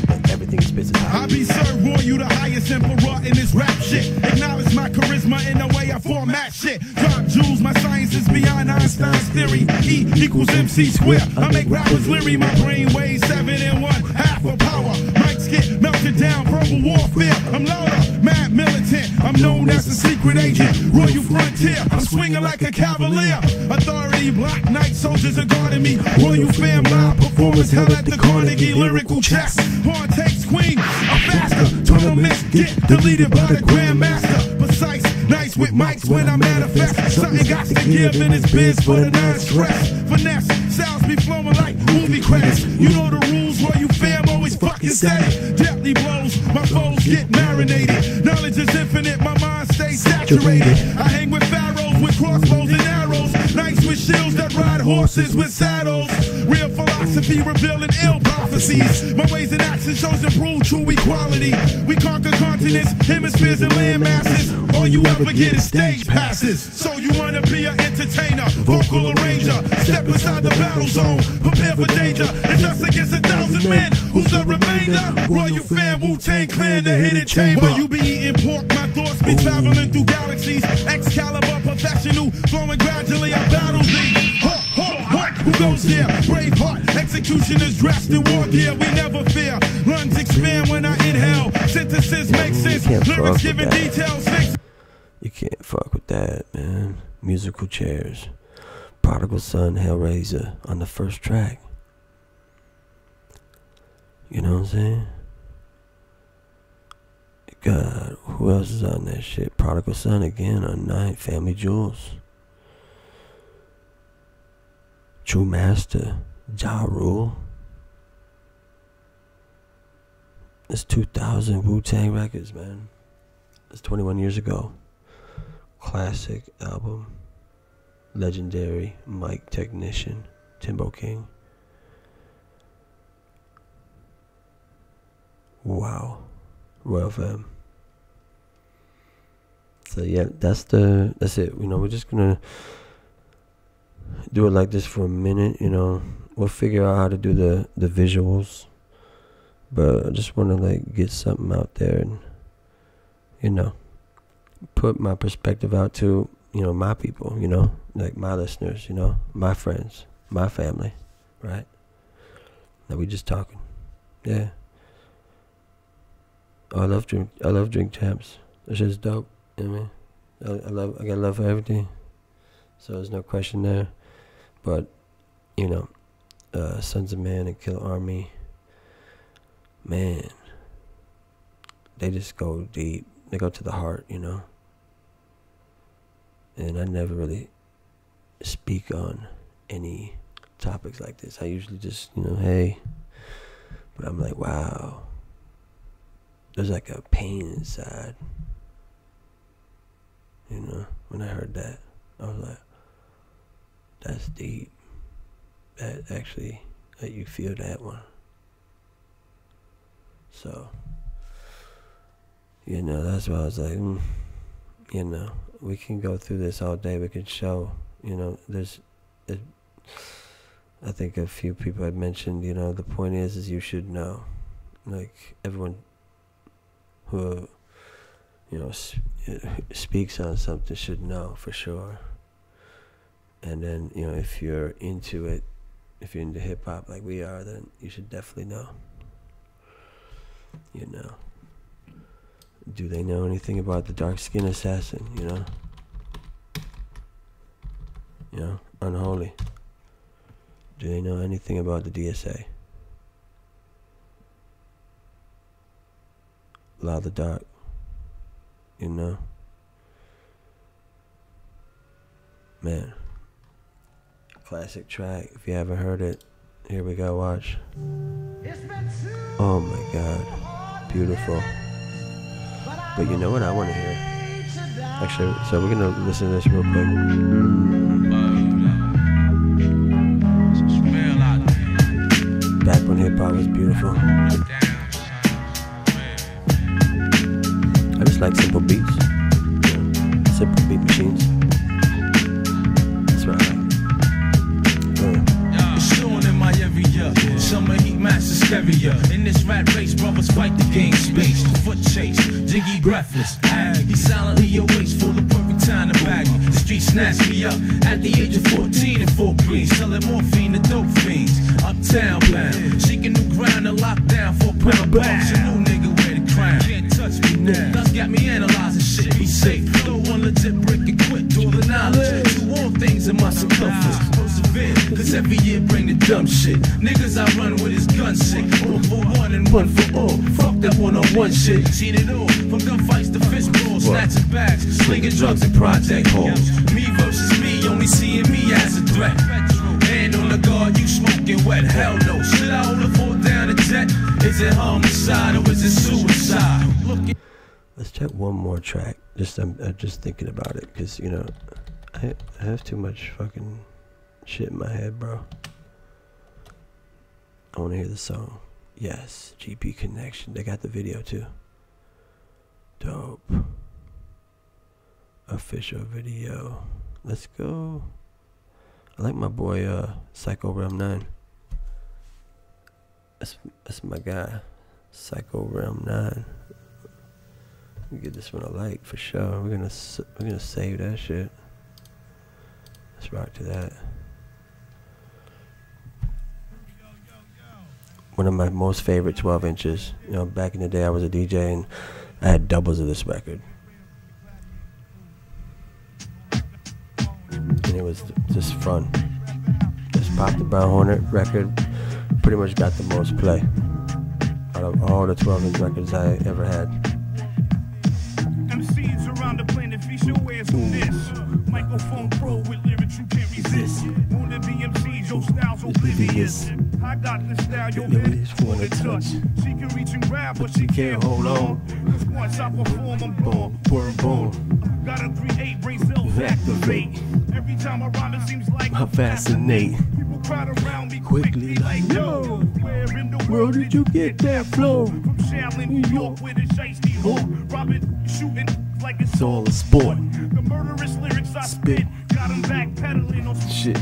Like, everything he spits is hot. I be Sir Roy, you the highest emperor in this rap shit. Acknowledge my charisma in the way I format shit. Drop jewels, my science is beyond Einstein's theory. E equals MC square. I make rappers leery, my brain weighs 7 in 1, half a power. Mics get melted down, verbal warfare. I'm louder, mad militant. I'm known as a secret agent. Royal frontier, I'm swinging like a cavalier. Authority, black knight soldiers are guarding me. Royal Fam live performance held at the Carnegie. Lyrical chess, horn takes queen. I'm faster, tournaments get deleted by the Grandmaster. Precise, nice with mics when I manifest. Something got to give in this biz for the non-stress. Finesse, sounds be flowing like movie credits. You know the rules, Royal Fam always fucking steady. Depth deadly blows. My foes get marinated. Knowledge is infinite, my mind stays saturated. I hang with pharaohs with crossbows and arrows. Knights with shields that ride horses with saddles. Real philosophy revealing ill prophecies. My ways and actions shows and prove true equality. We conquer continents, hemispheres, and land masses. All you ever get is stage passes. So you wanna be an entertainer, vocal arranger. Step inside the battle zone, prepare for danger. It's us against 1,000 men. Who's the remainder? Royal fam, Wu-Tang Clan, the hidden chamber. While you be eating pork, my thoughts be traveling through galaxies. Excalibur, professional, flowing gradually. I battle thee. Who goes there? Brave heart, executioners dressed in war gear. We never fear. Lungs expand when I inhale. Sentences make sense. Lyrics giving details. You can't fuck with that, man. Musical chairs. Prodigal Son, Hellraiser on the first track. You know what I'm saying? God, who else is on that shit? Prodigal Son again on 9, Family Jewels. True Master, Ja Rule. It's 2000 Wu-Tang Records, man. It's 21 years ago. Classic album. Legendary mic technician, Timbo King. Wow. Royal fam. So yeah, that's it. You know, we're just gonna do it like this for a minute. You know, we'll figure out how to do the visuals, but I just want to like get something out there and, you know, put my perspective out to, you know, my people, you know, like my listeners, you know, my friends, my family, right? That we just talking. Yeah. Oh, I love drink champs. That shit's dope. You know what I mean? I got love for everything. So there's no question there. But, you know, Sunz of Man and Killarmy, man, they just go deep. They go to the heart, you know. And I never really speak on any topics like this. I usually just, you know, hey. But I'm like, wow. There's like a pain inside. You know, when I heard that, I was like, that's deep. That actually, that you feel that one. So, you know, that's why I was like, you know, we can go through this all day. We can show, you know, I think a few people had mentioned, you know, the point is you should know. Like, everyone who, you know, speaks on something should know for sure. And then, you know, if you're into it, if you're into hip-hop like we are, then you should definitely know. You know. Do they know anything about the dark-skinned assassin, you know? You know, Unholy. Do they know anything about the DSA? Law of the Dark, you know? Man. Classic track. If you haven't heard it, here we go, watch. Oh my God. Beautiful. But you know what I want to hear? Actually, so we're going to listen to this real quick. Back when hip-hop was beautiful. I just like simple beats. Simple beat machines. That's what I like. Summer heat master stereo. In this rat race, brothers fight the game space. Foot chase, jiggy breathless. He silently awaits for the perfect time to bag me. The street snatched me up at the age of 14 in Fort Greene, selling morphine to dope fiends. Uptown bound, seeking new ground to lock down for a pound box. A new nigga wear the crown. Can't touch me now. That's got me analyzing shit. Be safe. Throw one legit brick and quit. Do the knowledge. Do all things in my circumference. Persevere, cause every year bring the dumb shit. Niggas I run with is gun sick. All for one and one for all. Fuck that one-on-one shit. Seen it all. From gunfights to fist balls, snatching bags, slinging drugs in project halls. Me versus me, only seeing me as a threat. Hand on the guard, you smoking wet. Hell no. Should I hold a fort down a jet? Is it homicide or is it suicide? Let's check one more track. I'm just thinking about it, cause you know, I have too much fucking shit in my head, bro. I want to hear the song. Yes, GP Connection. They got the video too. Dope. Official video. Let's go. I like my boy Psycho Realm 9. That's my guy. Psycho Realm 9. We get this one a like for sure. We're gonna save that shit. Let's rock to that. One of my most favorite 12 inches. You know, back in the day I was a DJ and I had doubles of this record. And it was just fun. Just Pop the Brown Hornet record pretty much got the most play out of all the 12 inch records I ever had. MCs around the planet feature wares on this. Microphone pro with lyrics you can't resist. Wanna be MCs, your style's oblivious. I got the style your bitch wanna touch. She can reach and grab, but she can't hold on. Cause once I perform, I'm born. Boom. Gotta create, brain cells activate. Every time I rhyme, it seems like I fascinate. People crowd around me Quickly like, yo, where in the world did you get that flow? From Shaolin, New York, with a shiesty hook. Robbing, shooting like it's all a sport. The murderous lyrics I spit. Got them backpedaling on Shit.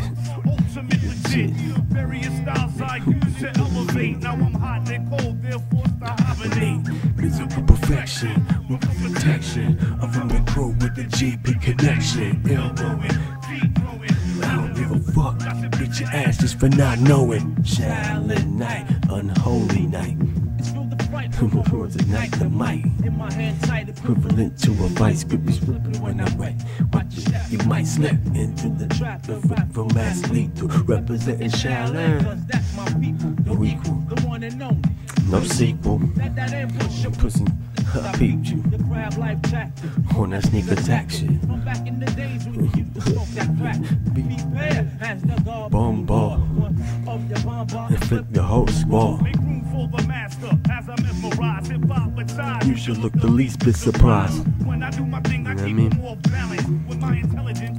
ultimate legit. Various styles I use to elevate. Now I'm hot and cold, therefore to hibernate. Physical perfection, with protection. I'm from the crew with the GP connection. Elbowing, I don't give a fuck. Beat your ass just for not knowing. Shaolin night, unholy night. Towards ignite the might. Equivalent to a vice grip is ripping when I'm wet. Watch it, you might slip into the trap. The romance lethal, representing Shaolin. No equal, no sequel. Pussy, I peeped you on that sneak attack shit. Bomb ball and flip your whole squad. You should look the least bit surprised. You know what I mean?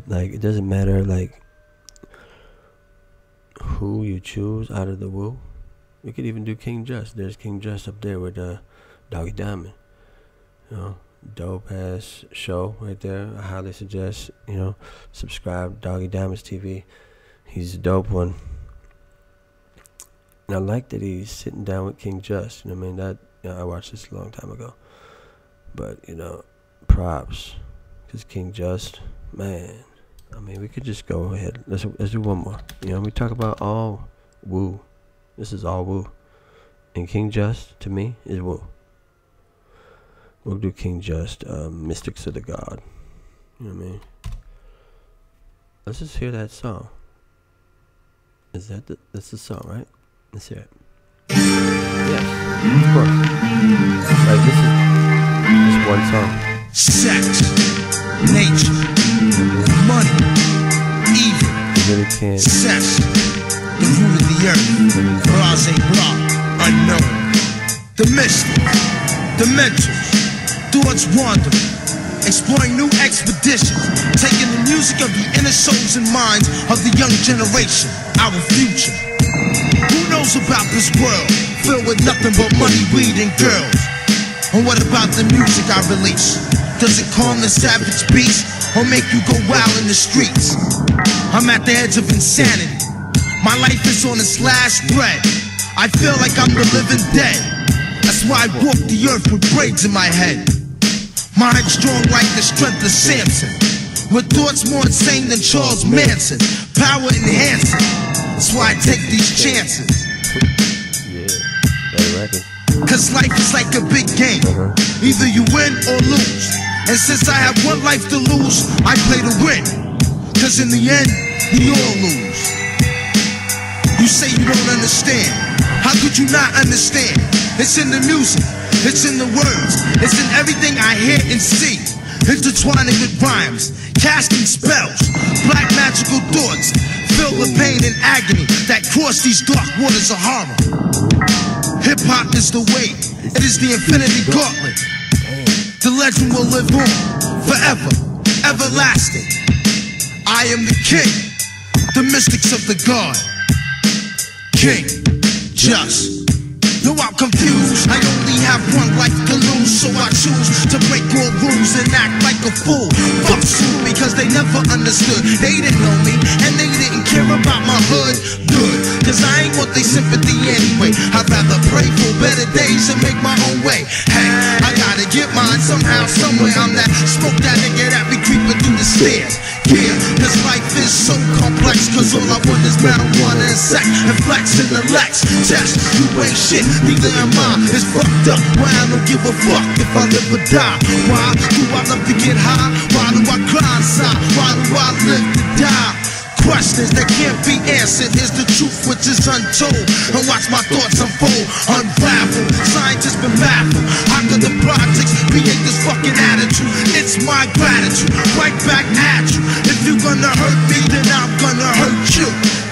Like, it doesn't matter like who you choose out of the woo. We could even do King Just. There's King Just up there with Doggy Diamond. You know, dope ass show right there. I highly suggest, you know, subscribe Doggy Diamond's TV. He's a dope one. And I like that he's sitting down with King Just. You know what I mean? That, you know, I watched this a long time ago. But, you know, props. Because King Just, man. I mean, we could just go ahead. Let's do one more. You know, we talk about all woo. This is all woo. And King Just, to me, is woo. We'll do King Just, Mystics of the God. You know what I mean? Let's just hear that song. Is that that's the song, right? Let's hear it. Yes, of course. Like, this is just one song. Sex, nature, money, evil, You really can't. sex, the root of the earth, blase blah, unknown, the mystic, the mental, thoughts wandering, exploring new expeditions, taking the music of the inner souls and minds of the young generation, our future. Who knows about this world filled with nothing but money, weed, and girls? And what about the music I release? Does it calm the savage beast or make you go wild in the streets? I'm at the edge of insanity. My life is on its last thread. I feel like I'm the living dead. That's why I walk the earth with braids in my head. Mind strong like the strength of Samson, with thoughts more insane than Charles Manson. Power enhancing. That's why I take these chances. Yeah, that record. Cause life is like a big game. Either you win or lose. And since I have one life to lose, I play to win. Cause in the end, we all lose. You say you don't understand. How could you not understand? It's in the music, it's in the words, it's in everything I hear and see. Intertwining with rhymes, casting spells, black magical thoughts, filled Feel the pain and agony that cross these dark waters of horror. Hip-hop is the way. It is the infinity gauntlet. The legend will live on forever, everlasting. I am the king, the mystics of the God. King, just. Though I'm confused, I only have one life to lose, so I choose to break all rules and act like a fool. Fuck you, because they never understood. They didn't know me, and they didn't care about my hood. Good, cause I ain't want their sympathy anyway. I'd rather pray for better days and make my own way. Hey, I gotta get mine somehow, somewhere. I'm that smoke that nigga that be creeping through the stairs. Yeah, cause life is so complex, cause all I want is marijuana and sex, and flex in the Lex. Test, you ain't shit, neither am I. It's fucked up, why I don't give a fuck if I live or die. Why do I love to get high? Why do I cry inside? Why do I live to die? Questions that can't be answered. Here's the truth which is untold, and watch my thoughts unfold, unravel. Scientists been baffled. How could the projects create this fucking attitude? It's my gratitude, right back at you. If you gonna hurt me, then I'm gonna hurt you.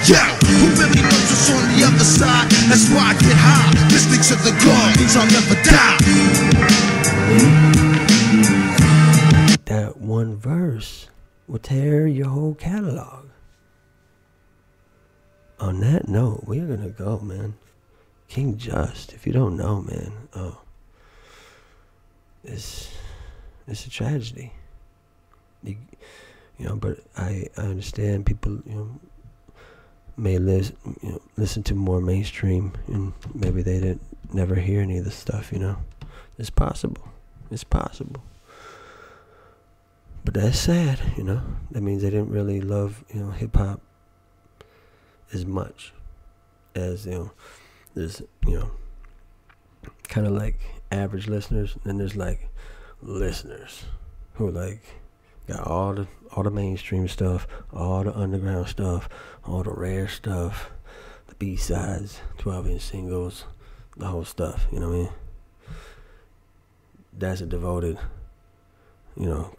Yo, who really knows what's on the other side? That's why I get high. Mystics of the God means I'll never die. That one verse will tear your whole catalog. On that note, we're gonna go, man. King Just, if you don't know, man, it's a tragedy. You know, but I understand people, may listen to more mainstream, and maybe they didn't never hear any of this stuff. It's possible. It's possible. But that's sad. That means they didn't really love hip hop as much as there's kind of like average listeners, and there's like listeners who like got all the mainstream stuff, all the underground stuff, all the rare stuff, the B-sides, 12-inch singles, the whole stuff. You know what I mean? That's a devoted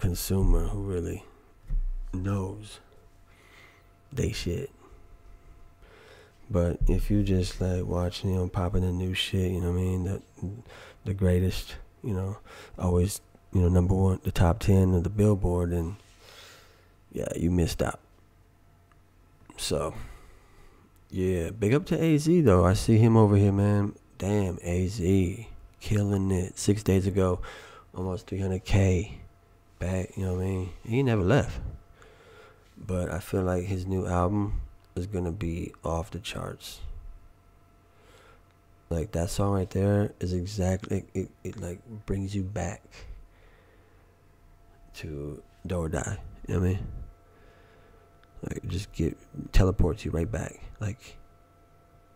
consumer who really knows they shit. But if you just like watching, popping the new shit, you know what I mean, the greatest, always, number one, the top 10 of the Billboard, and yeah, you missed out. So, yeah, big up to AZ though. I see him over here, man. Damn, AZ, killing it. 6 days ago, almost 300K back, you know what I mean? He never left. But I feel like his new album is gonna be off the charts. Like that song right there is exactly it like brings you back to Do or Die. You know what I mean? Like just teleports you right back. Like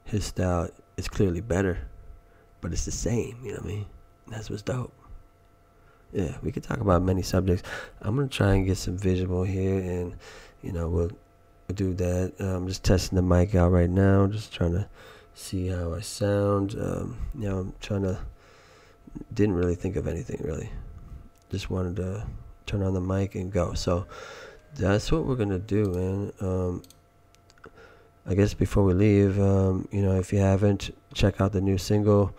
his style is clearly better, but it's the same. You know what I mean? That's what's dope. Yeah, we could talk about many subjects. I'm gonna try and get some visual here, and we'll do that. I'm just testing the mic out right now, just trying to see how I sound. I'm trying to, didn't really think of anything really, just wanted to turn on the mic and go. So that's what we're gonna do, man. I guess before we leave, if you haven't, check out the new single,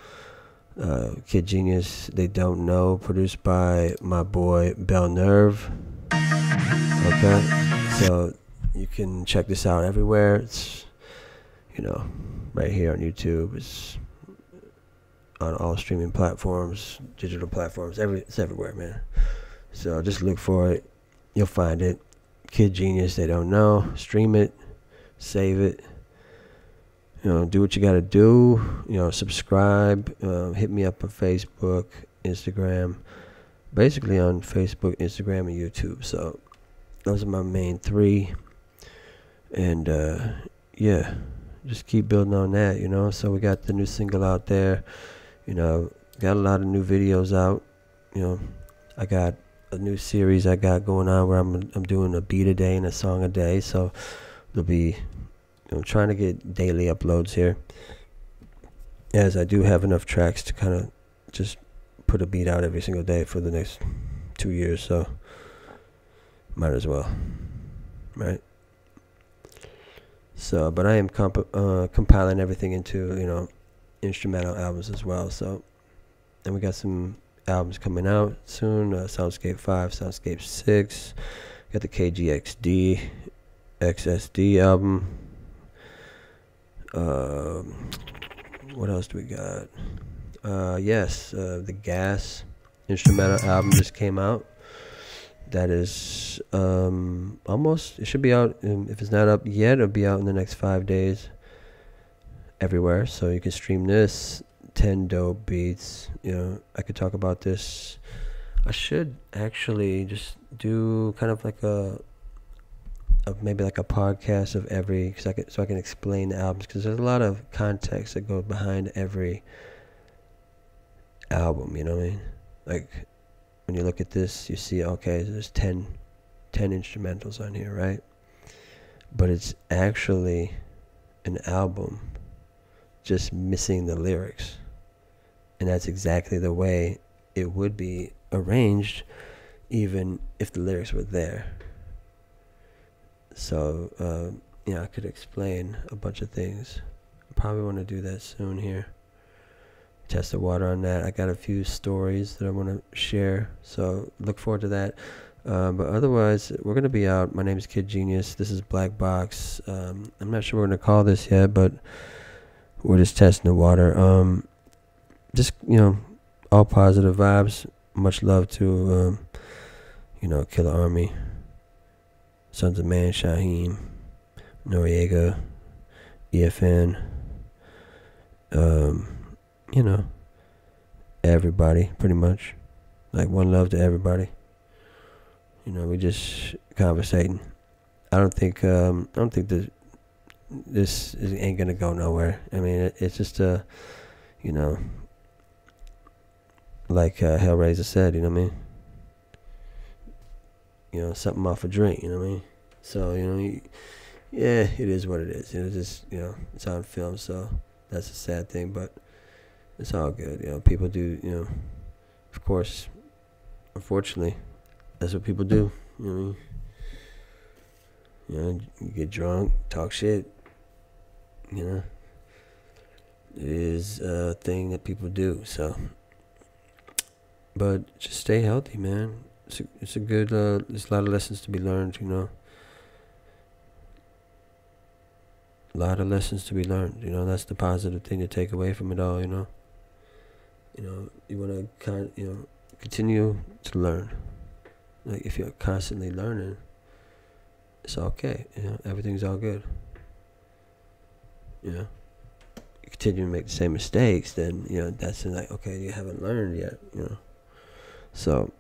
Kid Genius, They Don't Know, produced by my boy Bell Nerve. Okay, so you can check this out everywhere. It's, right here on YouTube. It's on all streaming platforms, digital platforms. It's everywhere, man. So just look for it. You'll find it. Kid Genius, They Don't Know. Stream it. Save it. Do what you got to do. Subscribe. Hit me up on Facebook, Instagram. Basically on Facebook, Instagram, and YouTube. So those are my main three. And yeah, just keep building on that, So we got the new single out there, got a lot of new videos out. I got a new series I got going on where I'm doing a beat a day and a song a day. So there'll be, trying to get daily uploads here, as I do have enough tracks to kind of just put a beat out every single day for the next 2 years. So might as well, right? So, but I am compiling everything into, you know, instrumental albums as well. So, and we got some albums coming out soon. Soundscape 5, Soundscape 6. Got the KGXD, XSD album. What else do we got? Yes, the Gas instrumental album just came out. That is almost, it should be out, if it's not up yet, it'll be out in the next 5 days everywhere. So you can stream this. 10 dope beats. You know, I could talk about this. I should actually just do kind of like maybe like a podcast of every, so I can explain the albums, because there's a lot of context that goes behind every album, you know what I mean? Like, when you look at this, you see, okay, there's 10 instrumentals on here, right? But it's actually an album just missing the lyrics. And that's exactly the way it would be arranged, even if the lyrics were there. So, yeah, I could explain a bunch of things. I probably want to do that soon here. Test the water on that. I got a few stories that I want to share, so look forward to that. But otherwise, we're going to be out. My name is Kid Genius. This is Black Box. I'm not sure what we're going to call this yet, but we're just testing the water. Just, you know, all positive vibes. Much love to, you know, Killarmy, Sunz of Man, Shyheim, Noriega, EFN, you know, everybody, pretty much. Like, one love to everybody. You know, we just conversating. I don't think this ain't gonna go nowhere. I mean, it's just you know, like Hellraiser said, you know what I mean? You know, something off a drink, you know what I mean? So, you know, yeah, it is what it is. It's just, you know, it's on film, so that's a sad thing, but it's all good. You know, people do, you know, of course, unfortunately, that's what people do. You know what I mean? You know, you get drunk, talk shit, you know. It is a thing that people do, so. But just stay healthy, man. It's a good, there's a lot of lessons to be learned, you know. A lot of lessons to be learned, you know. That's the positive thing to take away from it all, you know. You know, you want to you know, continue to learn. Like, if you're constantly learning, it's okay, you know. Everything's all good. You know, you continue to make the same mistakes, then, you know, that's like, okay, you haven't learned yet, you know. So,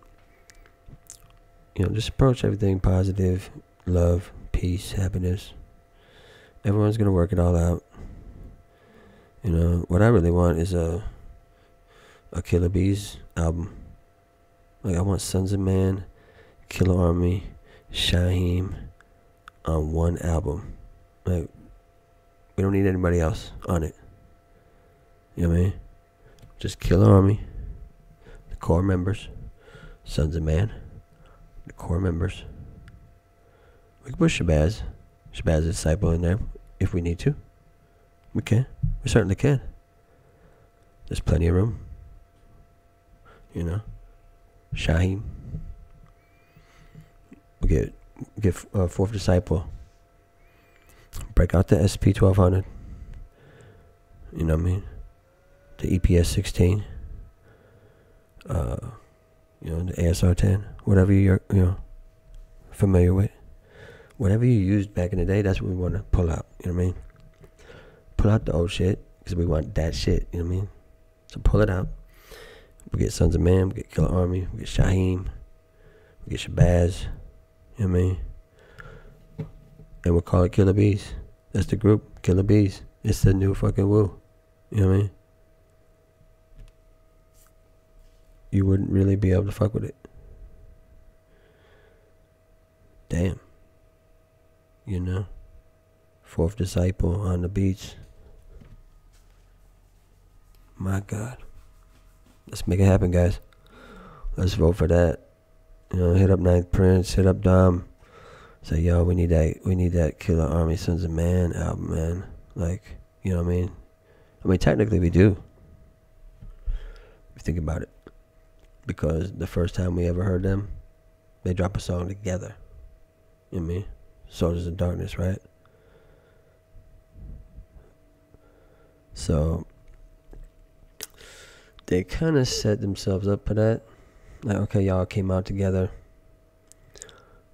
you know, just approach everything positive, love, peace, happiness. Everyone's gonna work it all out. You know, what I really want is a Killer Bees album. Like, I want Sunz of Man, Killarmy, Shyheim on one album. Like, we don't need anybody else on it. You know what I mean? Just Killarmy, the core members, Sunz of Man, the core members. We can put Shabazz the Disciple in there if we need to. We can. We certainly can. There's plenty of room. You know, Shyheim. We get Fourth Disciple. Break out the SP1200. You know what I mean? The EPS 16. You know, the ASR 10. Whatever you're, you know, familiar with. Whatever you used back in the day, that's what we want to pull out. You know what I mean? Pull out the old shit, because we want that shit. You know what I mean? So pull it out. We get Sunz of Man, we get Killarmy, we get Shyheim, we get Shabazz. You know what I mean? And we'll call it Killer Bees. That's the group, Killer Bees. It's the new fucking woo. You know what I mean? You wouldn't really be able to fuck with it. Damn. You know? Fourth Disciple on the beats. My God. Let's make it happen, guys. Let's vote for that. You know, hit up Ninth Prince, hit up Dom. say, yo, we need that Killarmy Sunz of Man album, man. Like, you know what I mean? I mean, technically we do. If you think about it. Because the first time we ever heard them, they drop a song together. You know what I mean? Soldiers of Darkness, right? So they kind of set themselves up for that. Like, okay, y'all came out together.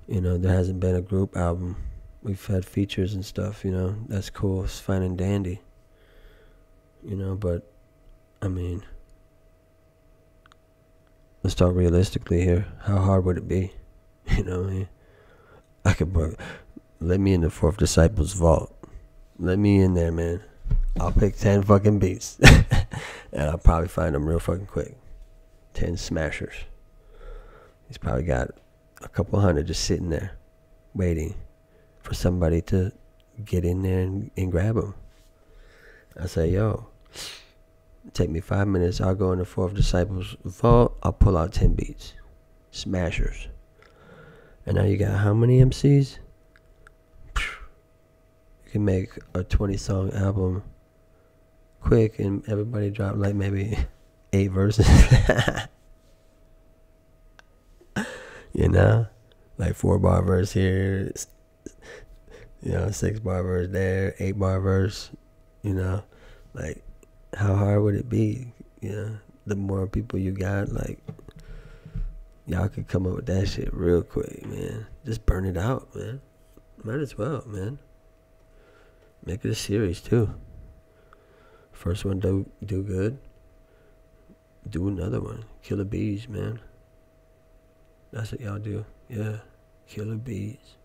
You know, there hasn't been a group album. We've had features and stuff, you know. That's cool. It's fine and dandy. You know, but, I mean, let's talk realistically here. How hard would it be? You know what I mean? I could, let me in the Fourth Disciples vault. Let me in there, man. I'll pick 10 fucking beats. And I'll probably find them real fucking quick. 10 smashers. He's probably got a couple hundred just sitting there waiting for somebody to get in there and grab them. I say, yo, take me 5 minutes. I'll go in the Fourth Disciples vault. I'll pull out 10 beats. Smashers. And now you got how many MCs? You can make a 20-song album quick and everybody drop like maybe 8 verses. You know? Like 4-bar verse here, you know, 6-bar verse there, 8-bar verse, you know? Like, how hard would it be? You know? The more people you got, like, y'all could come up with that shit real quick, man. Just burn it out, man. Might as well, man. Make it a series, too. First one do good. Do another one. Killer Bees, man. That's what y'all do. Yeah. Killer Bees.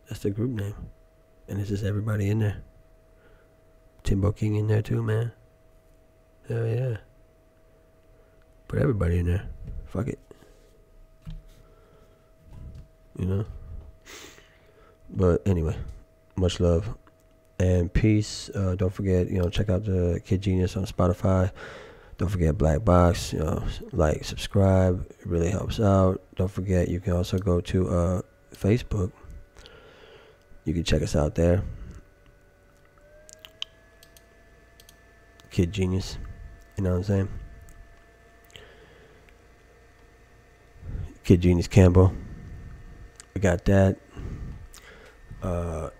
That's the group name. And it's just everybody in there. Timbo King in there, too, man. Hell yeah. Put everybody in there. Fuck it. You know? But anyway, much love and peace. Don't forget, you know, check out the Kid Genius on Spotify. Don't forget Black Box. You know, like, subscribe. It really helps out. Don't forget, you can also go to Facebook. You can check us out there. Kid Genius. You know what I'm saying? Kid Genius Campbell. We got that.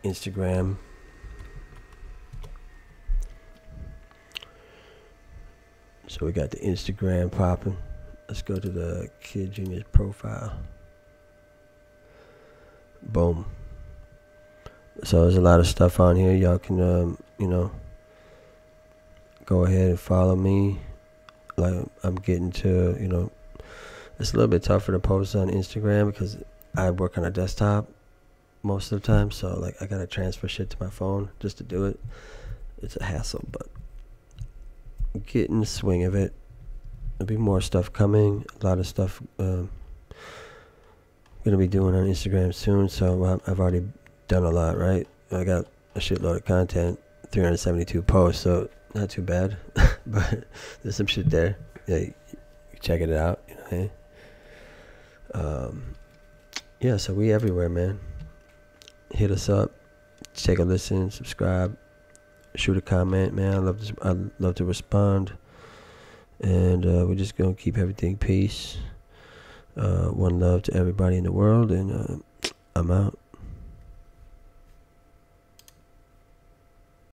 Instagram. So we got the Instagram popping. Let's go to the Kid Genius profile. Boom. So there's a lot of stuff on here. Y'all can, you know, go ahead and follow me. Like, I'm getting to, you know, it's a little bit tougher to post on Instagram because I work on a desktop most of the time. So, like, I got to transfer shit to my phone just to do it. It's a hassle, but get in the swing of it. There'll be more stuff coming. A lot of stuff going to be doing on Instagram soon. So I've already done a lot, right? I got a shitload of content, 372 posts, so not too bad. But there's some shit there. Yeah, you check it out. You know, hey. Yeah, so we everywhere, man. Hit us up, take a listen, subscribe, shoot a comment, man. I love to respond, and we're just gonna keep everything peace. One love to everybody in the world, and I'm out.